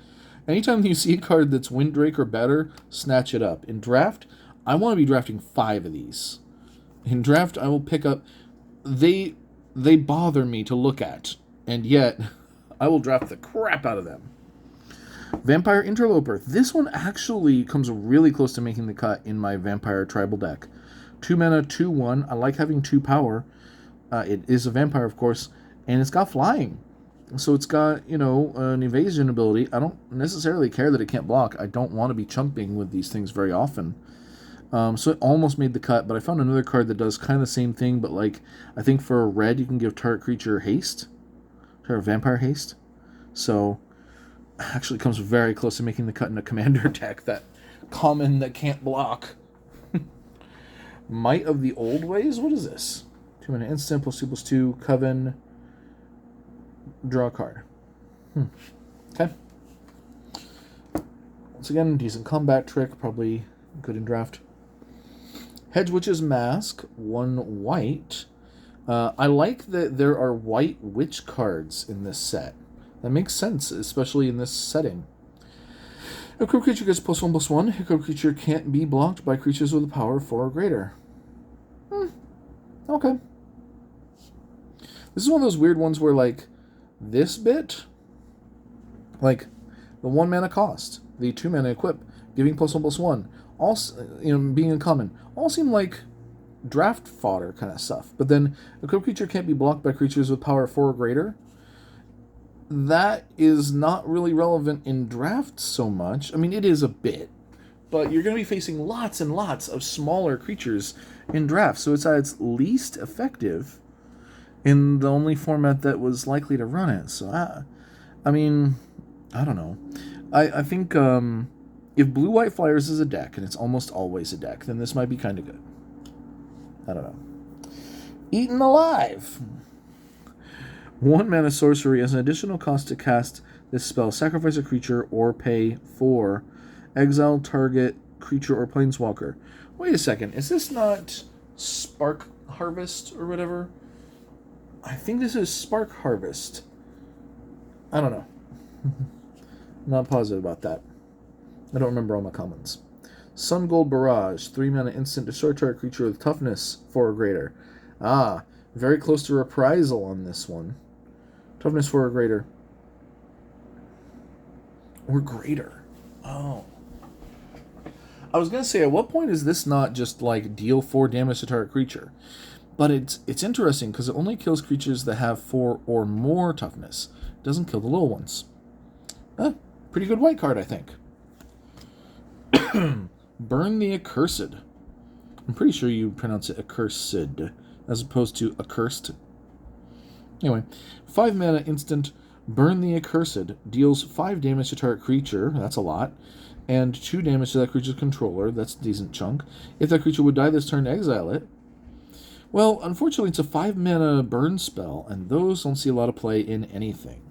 Anytime you see a card that's Wind Drake or better, snatch it up. In draft, I want to be drafting 5 of these. In draft, I will pick up... They bother me to look at, and yet I will draft the crap out of them. Vampire Interloper. This one actually comes really close to making the cut in my Vampire Tribal deck. 2 mana, 2/1. I like having 2 power. It is a vampire, of course, and it's got flying. So it's got, you know, an evasion ability. I don't necessarily care that it can't block. I don't want to be chumping with these things very often. So it almost made the cut, but I found another card that does kind of the same thing, but like, I think for a red, you can give target creature haste. Target vampire haste. So, actually comes very close to making the cut in a commander deck. That common that can't block. Might of the Old Ways? What is this? 2 mana instant, +2/+2, Coven. Draw a card. Okay. Once again, decent combat trick, probably good in draft. Hedge Witch's Mask, 1 white. I like that there are white witch cards in this set. That makes sense, especially in this setting. A creature gets +1/+1. A creature can't be blocked by creatures with a power of 4 or greater. Okay. This is one of those weird ones where, like, this bit, like, the 1 mana cost, the 2 mana equip, giving +1/+1, all, you know, being uncommon, all seem like draft fodder kind of stuff. But then a creature can't be blocked by creatures with power 4 or greater. That is not really relevant in draft so much. I mean, it is a bit, but you're going to be facing lots and lots of smaller creatures in draft, so it's at its least effective in the only format that was likely to run it. So, I mean, I don't know. I think if Blue-White Flyers is a deck, and it's almost always a deck, then this might be kind of good. I don't know. Eaten Alive! 1 mana sorcery as an additional cost to cast this spell. Sacrifice a creature or pay 4. Exile target creature or planeswalker. Wait a second. Is this not Spark Harvest or whatever? I think this is Spark Harvest. I don't know. Not positive about that. I don't remember all my commons. Sun Gold Barrage. 3 mana instant. Destroy target creature with toughness 4 or greater. Ah, very close to Reprisal on this one. Toughness 4 or greater. Or greater. Oh. I was going to say, at what point is this not just like deal 4 damage to target creature? But it's interesting because it only kills creatures that have 4 or more toughness. It doesn't kill the little ones. Pretty good white card, I think. Burn the Accursed. I'm pretty sure you pronounce it Accursed, as opposed to Accursed. Anyway, 5 mana instant, Burn the Accursed. Deals 5 damage to target creature, that's a lot, and 2 damage to that creature's controller, that's a decent chunk. If that creature would die this turn, exile it. Well, unfortunately, it's a 5 mana burn spell, and those don't see a lot of play in anything.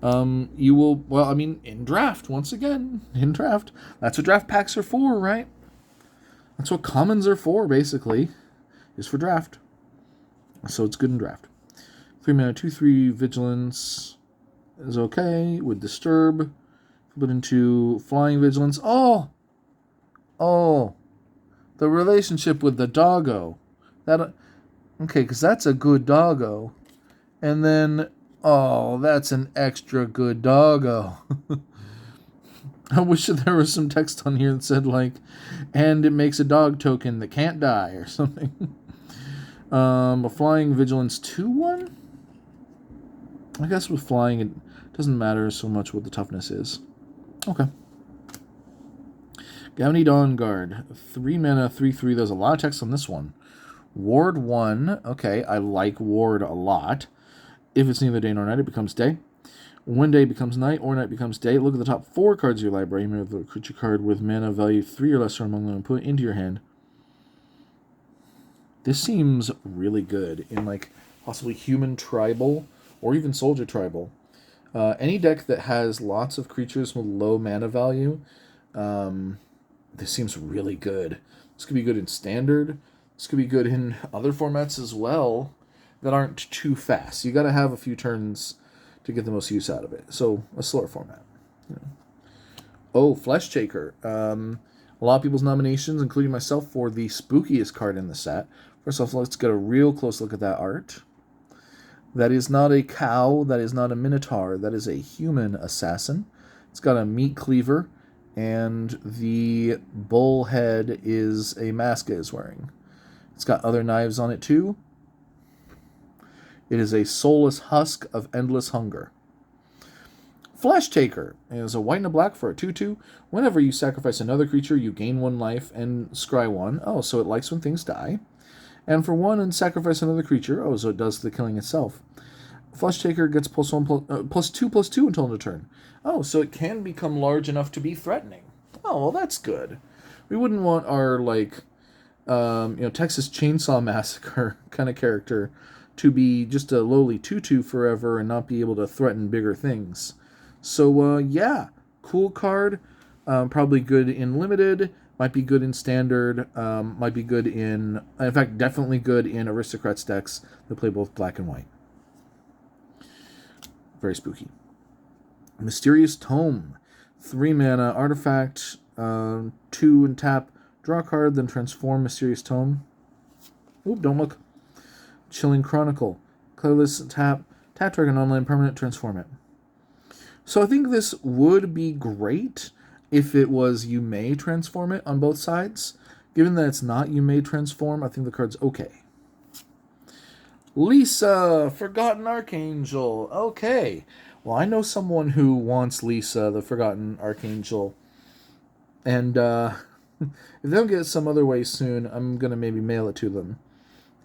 You will, well, I mean, in draft, once again, in draft. That's what draft packs are for, right? That's what commons are for, basically, is for draft. So it's good in draft. 3 mana, 2/3 vigilance is okay. With disturb, put into flying vigilance. Oh, the relationship with the doggo. That okay, because that's a good doggo, and then that's an extra good doggo. I wish that there was some text on here that said, like, and it makes a dog token that can't die or something. A flying vigilance 2/1? I guess with flying, it doesn't matter so much what the toughness is. Okay. Gowny Dawn Guard. 3 mana, 3/3. There's a lot of text on this one. Ward 1. Okay, I like Ward a lot. If it's neither day nor night, it becomes day. When day becomes night or night becomes day, look at the top 4 cards of your library. You may have a creature card with mana value 3 or lesser among them and put it into your hand. This seems really good in, like, possibly human tribal or even soldier tribal. Any deck that has lots of creatures with low mana value, this seems really good. This could be good in standard. This could be good in other formats as well that aren't too fast. You got to have a few turns to get the most use out of it. So a slower format. Oh, Flesh Shaker. A lot of people's nominations, including myself, for the spookiest card in the set. First off, let's get a real close look at that art. That is not a cow. That is not a minotaur. That is a human assassin. It's got a meat cleaver, and the bull head is a mask it is wearing. It's got other knives on it too. It is a soulless husk of endless hunger. Flesh Taker is a white and a black for a 2/2. Whenever you sacrifice another creature, you gain 1 life and scry 1. Oh, so it likes when things die. And for 1 and sacrifice another creature. Oh, so it does the killing itself. Flesh Taker gets +2/+2 until end of turn. Oh, so it can become large enough to be threatening. Oh, well, that's good. We wouldn't want our, like, Texas Chainsaw Massacre kind of character to be just a lowly 2/2 forever and not be able to threaten bigger things. So, yeah, cool card. Probably good in limited. Might be good in standard. Might be good in fact, definitely good in Aristocrats decks that play both black and white. Very spooky. Mysterious Tome. 3 mana artifact. 2 and tap. Draw a card, then transform Mysterious Tome. Oop, don't look. Chilling Chronicle. Colorless tap. Tap target online permanent, transform it. So I think this would be great if it was you may transform it on both sides. Given that it's not you may transform, I think the card's okay. Lisa, Forgotten Archangel. Okay. Well, I know someone who wants Lisa, the Forgotten Archangel. And if they don't get it some other way soon, I'm going to maybe mail it to them.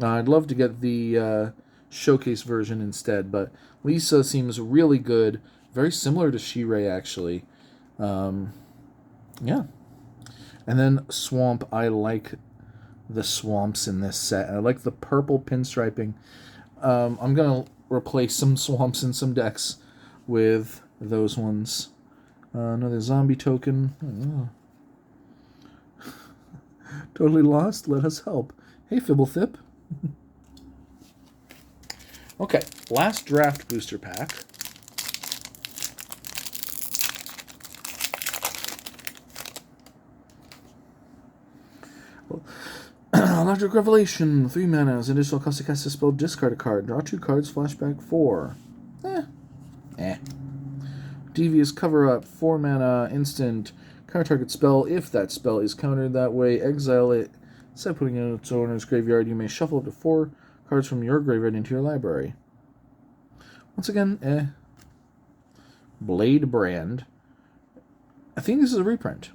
I'd love to get the showcase version instead, but Lisa seems really good. Very similar to She-Ray, actually. Yeah. And then Swamp. I like the swamps in this set. I like the purple pinstriping. I'm going to replace some swamps in some decks with those ones. Another zombie token. Oh. Totally lost? Let us help. Hey, Fibblethip. Okay, last draft booster pack. Electric Revelation, 3 mana. As an additional cost to cast a spell, discard a card. Draw 2 cards, flashback 4. Devious Cover-Up, 4 mana, instant. Counter target spell. If that spell is countered that way, exile it. Instead of putting it in its owner's graveyard, you may shuffle up to 4 cards from your graveyard into your library. Once again, Blade Brand. I think this is a reprint.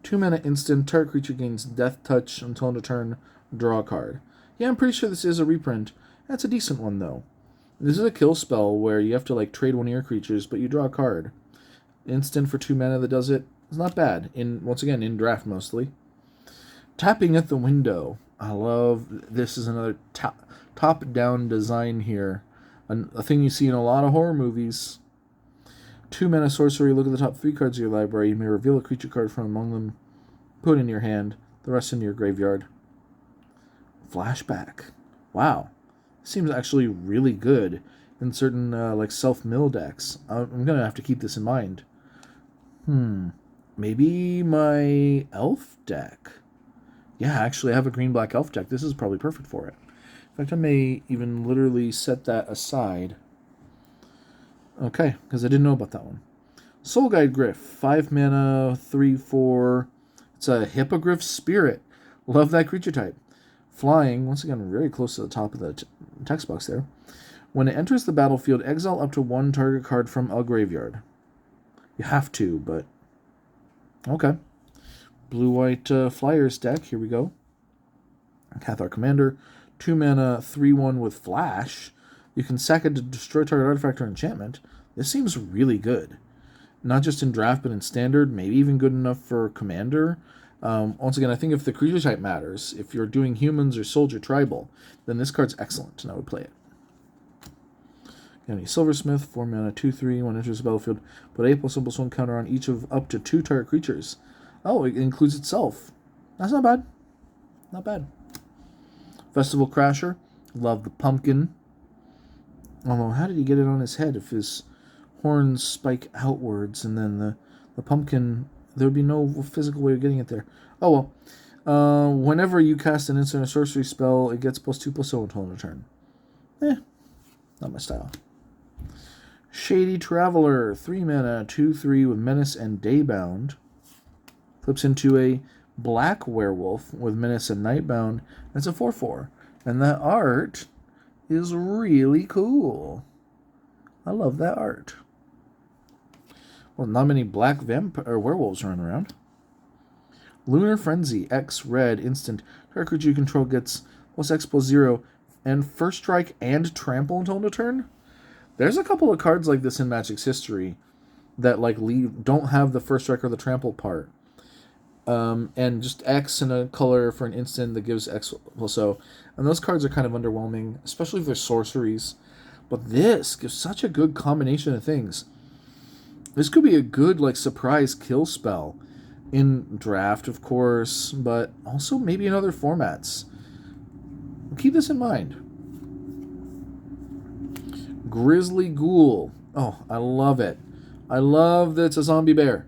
2 mana instant, target creature gains Death Touch until end of turn, draw a card. Yeah, I'm pretty sure this is a reprint. That's a decent one, though. This is a kill spell where you have to like trade one of your creatures, but you draw a card. Instant for 2 mana that does it. It's not bad. Once again, in draft mostly. Tapping at the Window. I love this. Is another top-down design here. A thing you see in a lot of horror movies. 2 mana sorcery. Look at the top 3 cards of your library. You may reveal a creature card from among them. Put it in your hand. The rest in your graveyard. Flashback. Wow. Seems actually really good in certain like self-mill decks. I'm going to have to keep this in mind. Maybe my elf deck. Yeah, actually I have a green-black elf deck. This is probably perfect for it. In fact, I may even literally set that aside. Okay, because I didn't know about that one. Soul Guide Gryph, 5 mana, 3/4. It's a Hippogriff Spirit. Love that creature type. Flying, once again, very close to the top of the text box there. When it enters the battlefield, exile up to 1 target card from a graveyard. You have to, but... Okay. Blue-white Flyers deck, here we go. Cathar Commander, 2 mana, 3/1 with Flash. You can sack it to destroy target artifact or enchantment. This seems really good. Not just in draft, but in standard. Maybe even good enough for Commander. Once again, I think if the creature type matters, if you're doing humans or soldier tribal, then this card's excellent, and I would play it. Silversmith, 4 mana, 2/3, when it enters the battlefield, put a +1/+1 counter on each of up to 2 target creatures. Oh, it includes itself. That's not bad. Not bad. Festival Crasher, love the pumpkin. Although, how did he get it on his head if his horns spike outwards and then the pumpkin, there would be no physical way of getting it there. Oh well. Whenever you cast an instant or sorcery spell, it gets +2/+0 until end of turn. Not my style. Shady Traveler, 3 mana, 2/3 with Menace and Daybound. Flips into a black werewolf with Menace and Nightbound. That's a 4/4. And that art is really cool. I love that art. Well, not many black werewolves running around. Lunar Frenzy, X red, instant. Target creature you control gets +X/+0 and first strike and trample until end of turn. There's a couple of cards like this in Magic's history that like don't have the first strike or the trample part. And just X and a color for an instant that gives X+0. And those cards are kind of underwhelming, especially if they're sorceries. But this gives such a good combination of things. This could be a good like surprise kill spell in draft, of course, but also maybe in other formats. Keep this in mind. Grizzly Ghoul. Oh, I love it. I love that it's a zombie bear.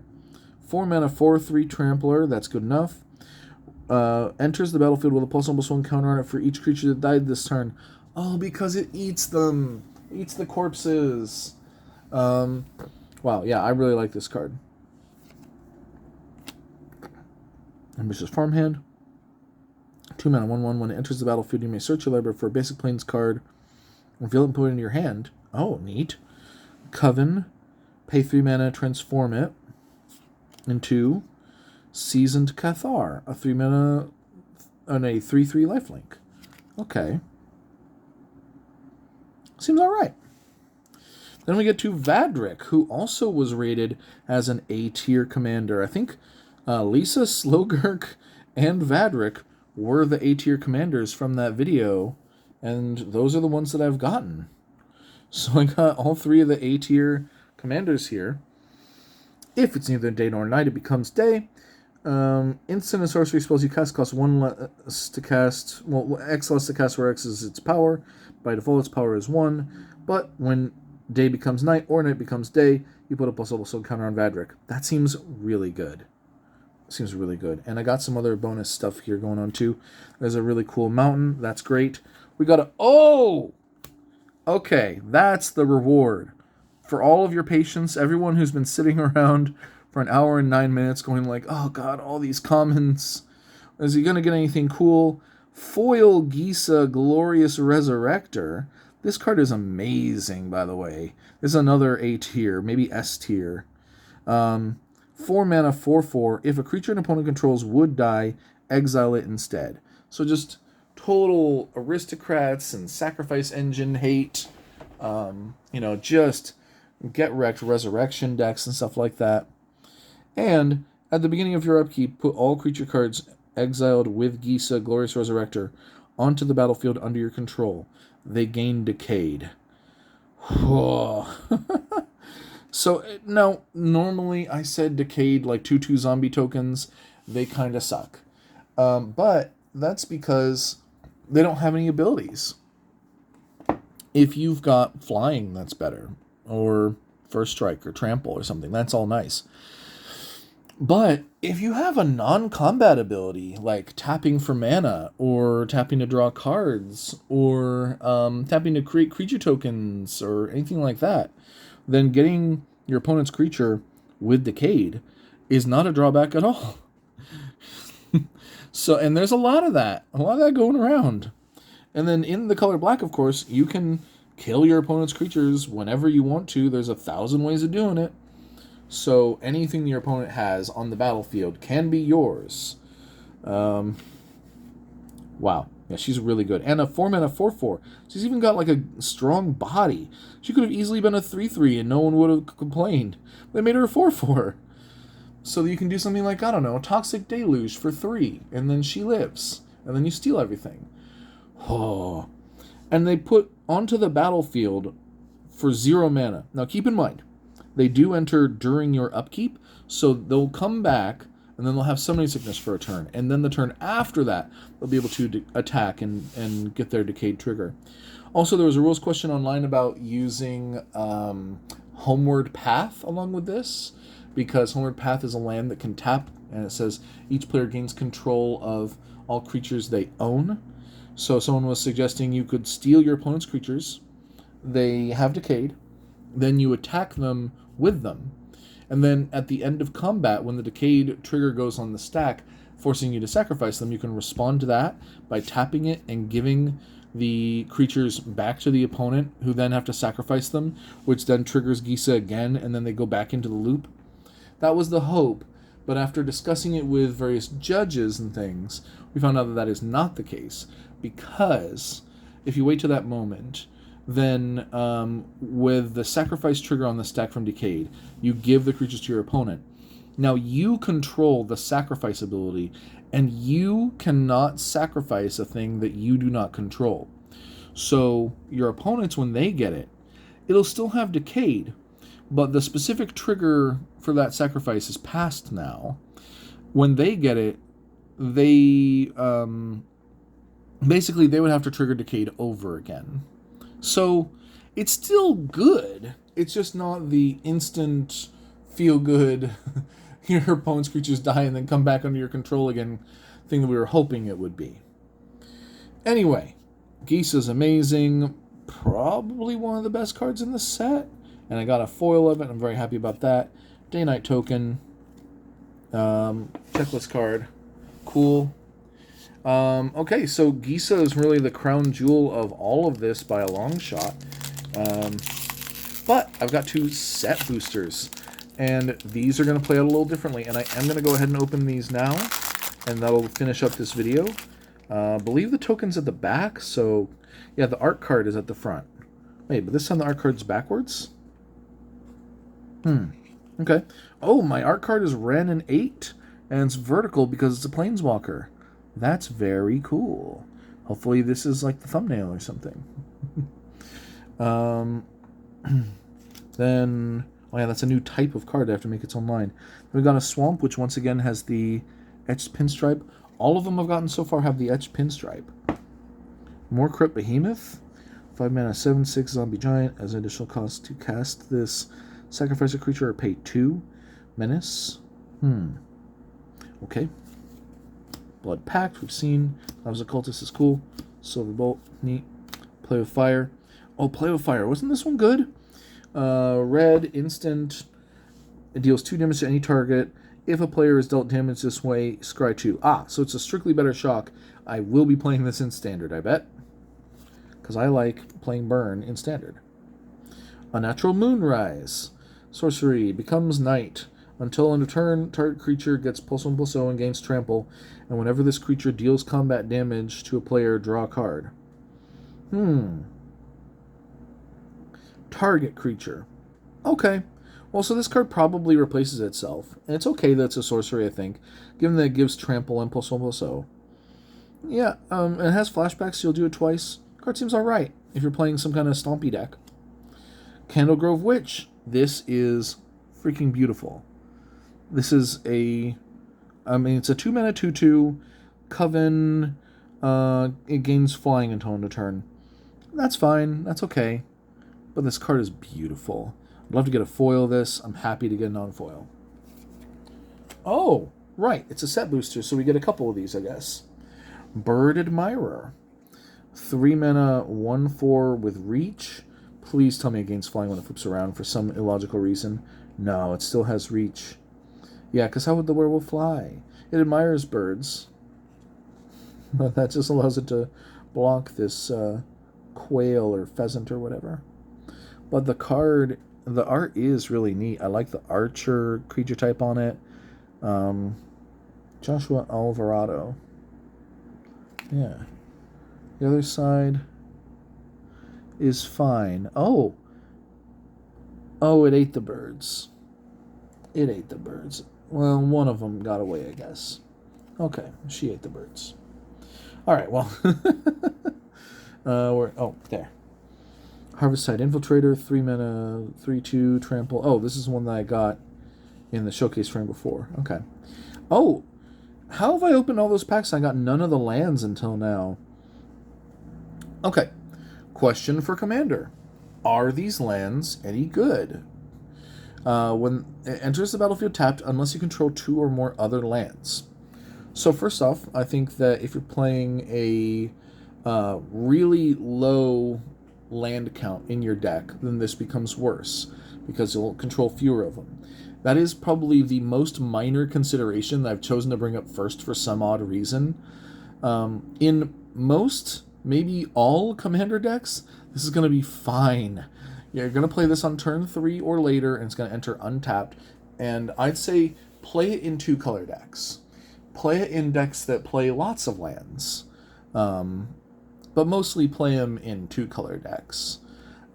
4 mana, 4/3 Trampler. That's good enough. Enters the battlefield with a +1/+1 counter on it for each creature that died this turn. Oh, because it eats them. It eats the corpses. Wow, yeah, I really like this card. Ambitious Farmhand. 2 mana, 1/1. When it enters the battlefield, you may search your library for a basic plains card. Reveal it and put it into your hand. Oh, neat. Coven. Pay 3 mana, transform it into Seasoned Cathar, a 3 mana and a 3/3 lifelink. Okay. Seems alright. Then we get to Vadrik, who also was rated as an A-tier commander. I think Lisa, Slogurk, and Vadrik were the A-tier commanders from that video, and those are the ones that I've gotten. So I got all 3 of the A-tier commanders here. If it's neither day nor night, it becomes day. Instant and sorcery spells you cast cost 1 less to cast. Well, X less to cast where X is its power. By default, its power is 1. But when day becomes night or night becomes day, you put a +1/+1 counter on Vadrik. That seems really good. Seems really good. And I got some other bonus stuff here going on too. There's a really cool mountain. That's great. We got a... Oh! Okay, that's the reward. For all of your patience, everyone who's been sitting around for an hour and 9 minutes going like, oh god, all these commons. Is he going to get anything cool? Foil Gisa Glorious Resurrector. This card is amazing, by the way. This is another A tier, maybe S tier. 4 mana, 4/4. If a creature an opponent controls would die, exile it instead. So just total aristocrats and sacrifice engine hate. Just get wrecked resurrection decks and stuff like that. And at the beginning of your upkeep, put all creature cards exiled with Gisa, Glorious Resurrector, onto the battlefield under your control. They gain Decayed. So, now, normally I said Decayed, like 2/2 zombie tokens, they kind of suck. But that's because they don't have any abilities. If you've got Flying, that's better. Or First Strike or Trample or something, that's all nice. But if you have a non-combat ability, like tapping for mana, or tapping to draw cards, or tapping to create creature tokens, or anything like that, then getting your opponent's creature with Decayed is not a drawback at all. And there's a lot of that going around. And then in the color black, of course, you can kill your opponent's creatures whenever you want to. There's 1,000 ways of doing it. So anything your opponent has on the battlefield can be yours. Wow. Yeah, she's really good. And a 4 mana 4/4. She's even got like a strong body. She could have easily been a 3/3 and no one would have complained. They made her a 4/4. So that you can do something like, I don't know, Toxic Deluge for 3. And then she lives. And then you steal everything. Oh. And they put onto the battlefield for 0 mana. Now keep in mind, they do enter during your upkeep, so they'll come back, and then they'll have Summoning Sickness for a turn. And then the turn after that, they'll be able to attack and get their Decayed trigger. Also, there was a rules question online about using Homeward Path along with this, because Homeward Path is a land that can tap, and it says each player gains control of all creatures they own. So someone was suggesting you could steal your opponent's creatures, they have Decayed, then you attack them with them, and then at the end of combat, when the Decayed trigger goes on the stack, forcing you to sacrifice them, you can respond to that by tapping it and giving the creatures back to the opponent, who then have to sacrifice them, which then triggers Gisa again, and then they go back into the loop. That was the hope, but after discussing it with various judges and things, we found out that that is not the case, because if you wait to that moment, then with the sacrifice trigger on the stack from Decayed, you give the creatures to your opponent. Now you control the sacrifice ability, and you cannot sacrifice a thing that you do not control. So your opponents, when they get it, it'll still have Decayed, but the specific trigger for that sacrifice is passed now. When they get it, they basically they would have to trigger Decayed over again. So it's still good. It's just not the instant feel good your opponent's creatures die and then come back under your control again thing that we were hoping it would be. Anyway, Gisa's amazing. Probably one of the best cards in the set. And I got a foil of it. I'm very happy about that. Day-Night Token. Checklist card. Cool. Okay, so Gisa is really the crown jewel of all of this by a long shot. But I've got 2 set boosters. And these are going to play out a little differently. And I am going to go ahead and open these now. And that'll finish up this video. I believe the token's at the back. So, yeah, the art card is at the front. Wait, but this time the art card's backwards? Okay. Oh, my art card is Ren and 8. And it's vertical because it's a Planeswalker. That's very cool. Hopefully this is like the thumbnail or something. Then, oh yeah, that's a new type of card. I have to make its own line. We've got a Swamp, which once again has the etched pinstripe. All of them I've gotten so far have the etched pinstripe. More Crypt Behemoth. 5 mana, 7/6 zombie giant. As an additional cost to cast this, sacrifice a creature or pay 2. Menace. Okay. Blood Pact, we've seen. Novice Occultist is cool. Silver Bolt, neat. Play with Fire. Oh, Play with Fire. Wasn't this one good? Red, instant. It deals 2 damage to any target. If a player is dealt damage this way, scry 2. Ah, so it's a strictly better shock. I will be playing this in Standard, I bet. Because I like playing Burn in Standard. Unnatural Moonrise. Sorcery. Becomes night. Until end of turn, target creature gets +1/+0 and gains trample, and whenever this creature deals combat damage to a player, draw a card. Target creature. Okay. Well, so this card probably replaces itself. And it's okay that it's a sorcery, I think, given that it gives trample and +1/+0. Yeah, it has flashbacks, so you'll do it twice. Card seems alright if you're playing some kind of stompy deck. Candlegrove Witch. This is freaking beautiful. This is it's a 2-mana 2/2. Coven. It gains flying until end of turn. That's fine. That's okay. But this card is beautiful. I'd love to get a foil of this. I'm happy to get a non-foil. Oh, right. It's a set booster, so we get a couple of these, I guess. Bird Admirer. 3-mana 1/4 with reach. Please tell me it gains flying when it flips around for some illogical reason. No, it still has reach. Yeah, because how would the werewolf fly? It admires birds. But that just allows it to block this quail or pheasant or whatever. But the art is really neat. I like the archer creature type on it. Joshua Alvarado. Yeah. The other side is fine. Oh, it ate the birds. It ate the birds. Well, one of them got away, I guess. Okay, she ate the birds. All right, well. There. Harvesttide Infiltrator, 3-mana, 3/2, trample. Oh, this is one that I got in the showcase frame before. Okay. Oh, how have I opened all those packs? I got none of the lands until now. Okay. Question for Commander. Are these lands any good? When it enters the battlefield tapped, unless you control 2 or more other lands. So first off, I think that if you're playing a really low land count in your deck, then this becomes worse, because you'll control fewer of them. That is probably the most minor consideration that I've chosen to bring up first for some odd reason. In most, maybe all Commander decks, this is going to be fine. You're going to play this on turn 3 or later, and it's going to enter untapped. And I'd say play it in 2-color decks. Play it in decks that play lots of lands. But mostly play them in 2-color decks.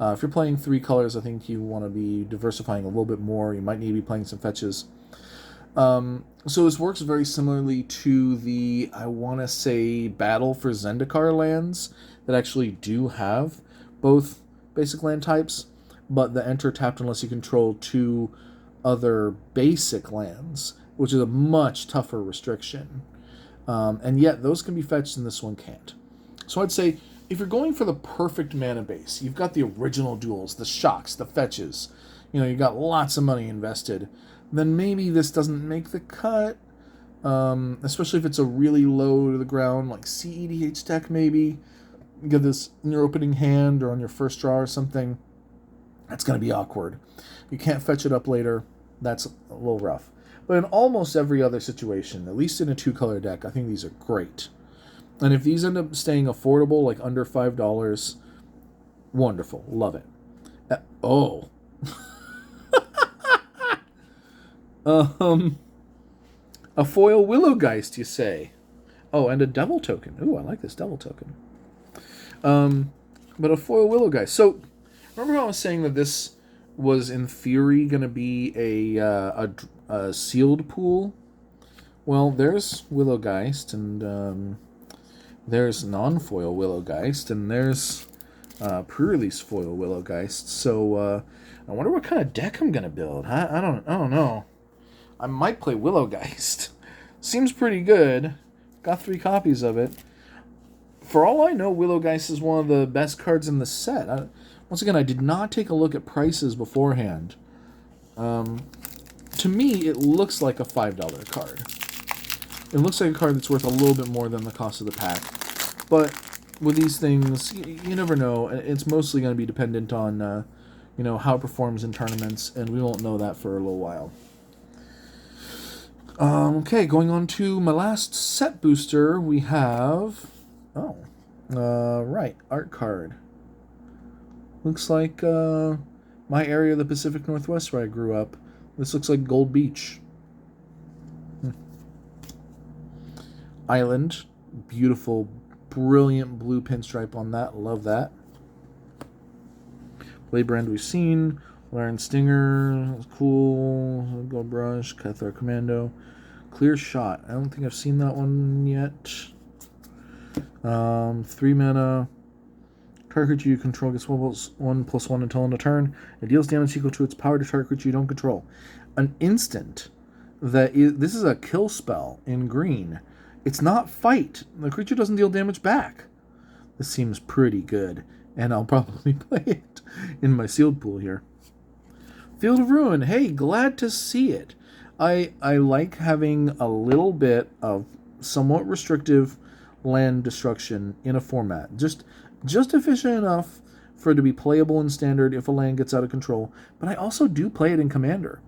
If you're playing 3 colors, I think you want to be diversifying a little bit more. You might need to be playing some fetches. So this works very similarly to the, I want to say, Battle for Zendikar lands that actually do have both basic land types, but the enter tapped unless you control 2 other basic lands, which is a much tougher restriction. And yet those can be fetched and this one can't. So I'd say if you're going for the perfect mana base, you've got the original duels, the shocks, the fetches, you got lots of money invested, then maybe this doesn't make the cut, especially if it's a really low to the ground, like CEDH deck maybe. You get this in your opening hand or on your first draw or something. That's going to be awkward. You can't fetch it up later. That's a little rough. But in almost every other situation, at least in a 2-color deck, I think these are great. And if these end up staying affordable, like under $5, wonderful. Love it. A foil Willowgeist, you say? Oh, and a Devil Token. Ooh, I like this Devil Token. But a foil Willowgeist. So, remember how I was saying that this was, in theory, going to be a sealed pool? Well, there's Willowgeist, and there's non-foil Willowgeist, and there's pre-release foil Willowgeist. So I wonder what kind of deck I'm gonna build. I don't know. I might play Willowgeist. Seems pretty good. Got 3 copies of it. For all I know, Willowgeist is one of the best cards in the set. Once again, I did not take a look at prices beforehand. To me, it looks like a $5 card. It looks like a card that's worth a little bit more than the cost of the pack. But with these things, you never know. It's mostly going to be dependent on, how it performs in tournaments, and we won't know that for a little while. Okay, going on to my last set booster, we have... right, art card. Looks like my area of the Pacific Northwest where I grew up. This looks like Gold Beach. Island. Beautiful, brilliant blue pinstripe on that. Love that. Blade Brand we've seen. Iron Stinger. Cool. Gold Brush. Cathar Commando. Clear Shot. I don't think I've seen that one yet. 3 mana. Target creature you control gets 1/1/1 until end of turn. It deals damage equal to its power to target creature you don't control. An instant that is, this is a kill spell in green. It's not fight. The creature doesn't deal damage back. This seems pretty good, and I'll probably play it in my sealed pool here. Field of Ruin. Hey, glad to see it. I like having a little bit of somewhat restrictive land destruction in a format. Just efficient enough for it to be playable in Standard if a land gets out of control. But I also do play it in Commander.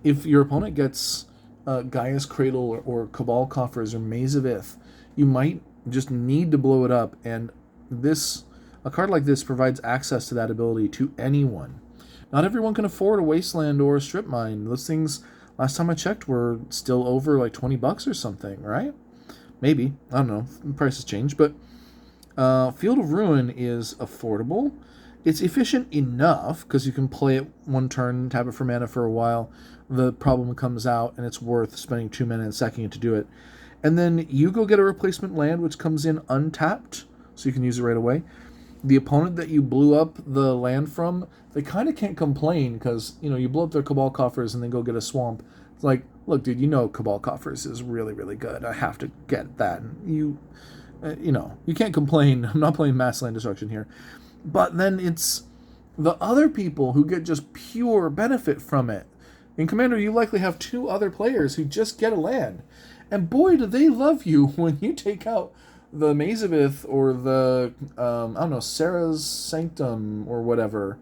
If your opponent gets Gaia's Cradle or Cabal Coffers or Maze of Ith, you might just need to blow it up. And a card like this provides access to that ability to anyone. Not everyone can afford a Wasteland or a Strip Mine. Those things, last time I checked, were still over like $20 or something, right? Maybe. I don't know. Prices change, but Field of Ruin is affordable. It's efficient enough because you can play it one turn, tap it for mana for a while. The problem comes out, and it's worth spending 2 mana and sacking it to do it. And then you go get a replacement land, which comes in untapped, so you can use it right away. The opponent that you blew up the land from, they kind of can't complain because you blow up their Cabal Coffers and then go get a swamp. It's like, look, dude, Cabal Coffers is really, really good. I have to get that. And you can't complain. I'm not playing mass land destruction here. But then it's the other people who get just pure benefit from it. In Commander, you likely have 2 other players who just get a land. And boy, do they love you when you take out the Maze of Ith or the, Sarah's Sanctum or whatever,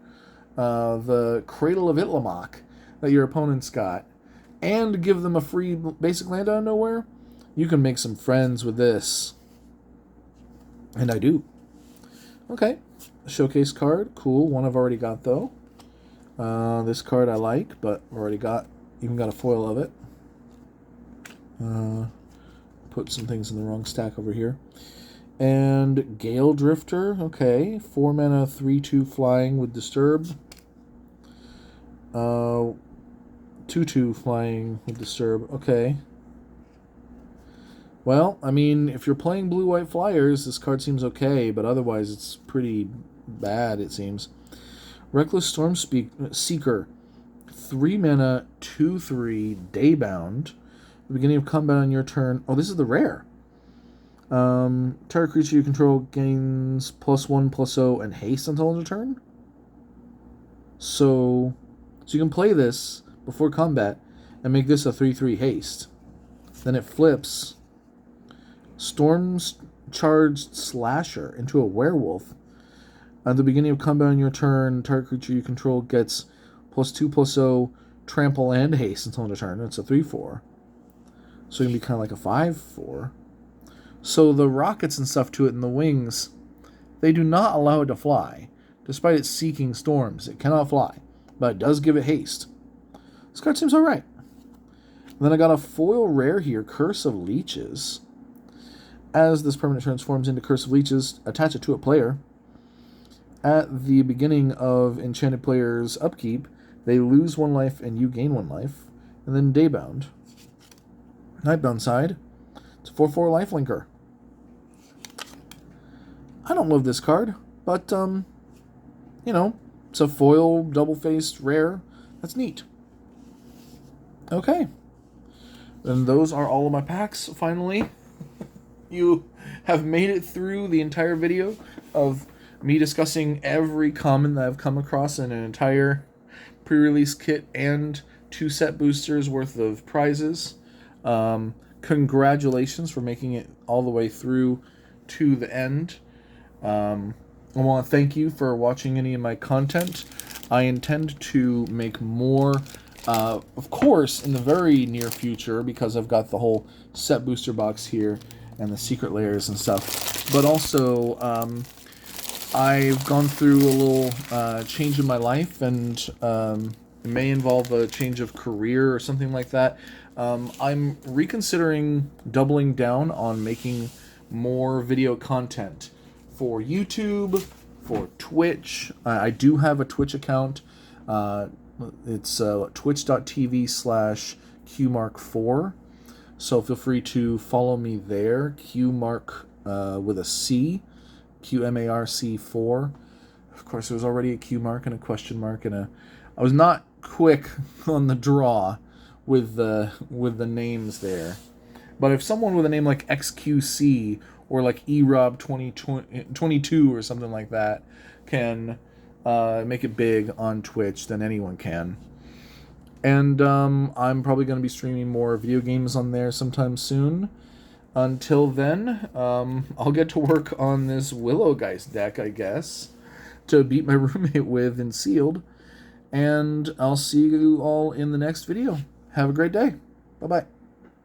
the Cradle of Itlamok that your opponent's got, and give them a free basic land out of nowhere. You can make some friends with this. And I do. Okay. Showcase card. Cool. One I've already got, though. This card I like, but already even got a foil of it. Put some things in the wrong stack over here. And Gale Drifter. Okay. 4 mana, 3/2 flying with Disturb. 2/2 flying with Disturb. Okay. Well, I mean, if you're playing blue-white flyers, this card seems okay, but otherwise it's pretty bad, it seems. Reckless Storm Seeker. 3 mana, 2/3, Daybound. The beginning of combat on your turn. Oh, this is the rare. Target creature you control gains +1/+0 and haste until end of turn. So you can play this before combat and make this a 3/3 haste. Then it flips Storm's Charged Slasher into a werewolf. At the beginning of combat on your turn, target creature you control gets +2/+0, trample, and haste until end of turn. It's a 3/4. So it can be kind of like a 5/4. So the rockets and stuff to it and the wings, they do not allow it to fly. Despite it seeking storms, it cannot fly. But it does give it haste. This card seems alright. Then I got a foil rare here, Curse of Leeches. As this permanent transforms into Curse of Leeches, attach it to a player. At the beginning of enchanted player's upkeep, they lose 1 life and you gain 1 life. And then Daybound. Nightbound side. It's a 4/4 lifelinker. I don't love this card, but, it's a foil, double-faced, rare. That's neat. Okay. And those are all of my packs, finally. You have made it through the entire video of me discussing every common that I've come across in an entire pre-release kit and 2 set boosters worth of prizes. Congratulations for making it all the way through to the end. I want to thank you for watching any of my content. I intend to make more, of course, in the very near future, because I've got the whole set booster box here and the secret layers and stuff. But also, I've gone through a little change in my life and It may involve a change of career or something like that. I'm reconsidering doubling down on making more video content for YouTube, for Twitch. I do have a Twitch account. It's twitch.tv/QMark4. So feel free to follow me there. QMark with a C, QMARC4. Of course, there was already a Q mark and a question mark and a. I was not quick on the draw with the names there, but if someone with a name like XQC or like erob2022 or something like that can make it big on Twitch, then anyone can. And I'm probably going to be streaming more video games on there sometime soon. Until then, I'll get to work on this Willowgeist deck, I guess, to beat my roommate with in Sealed. And I'll see you all in the next video. Have a great day. Bye-bye.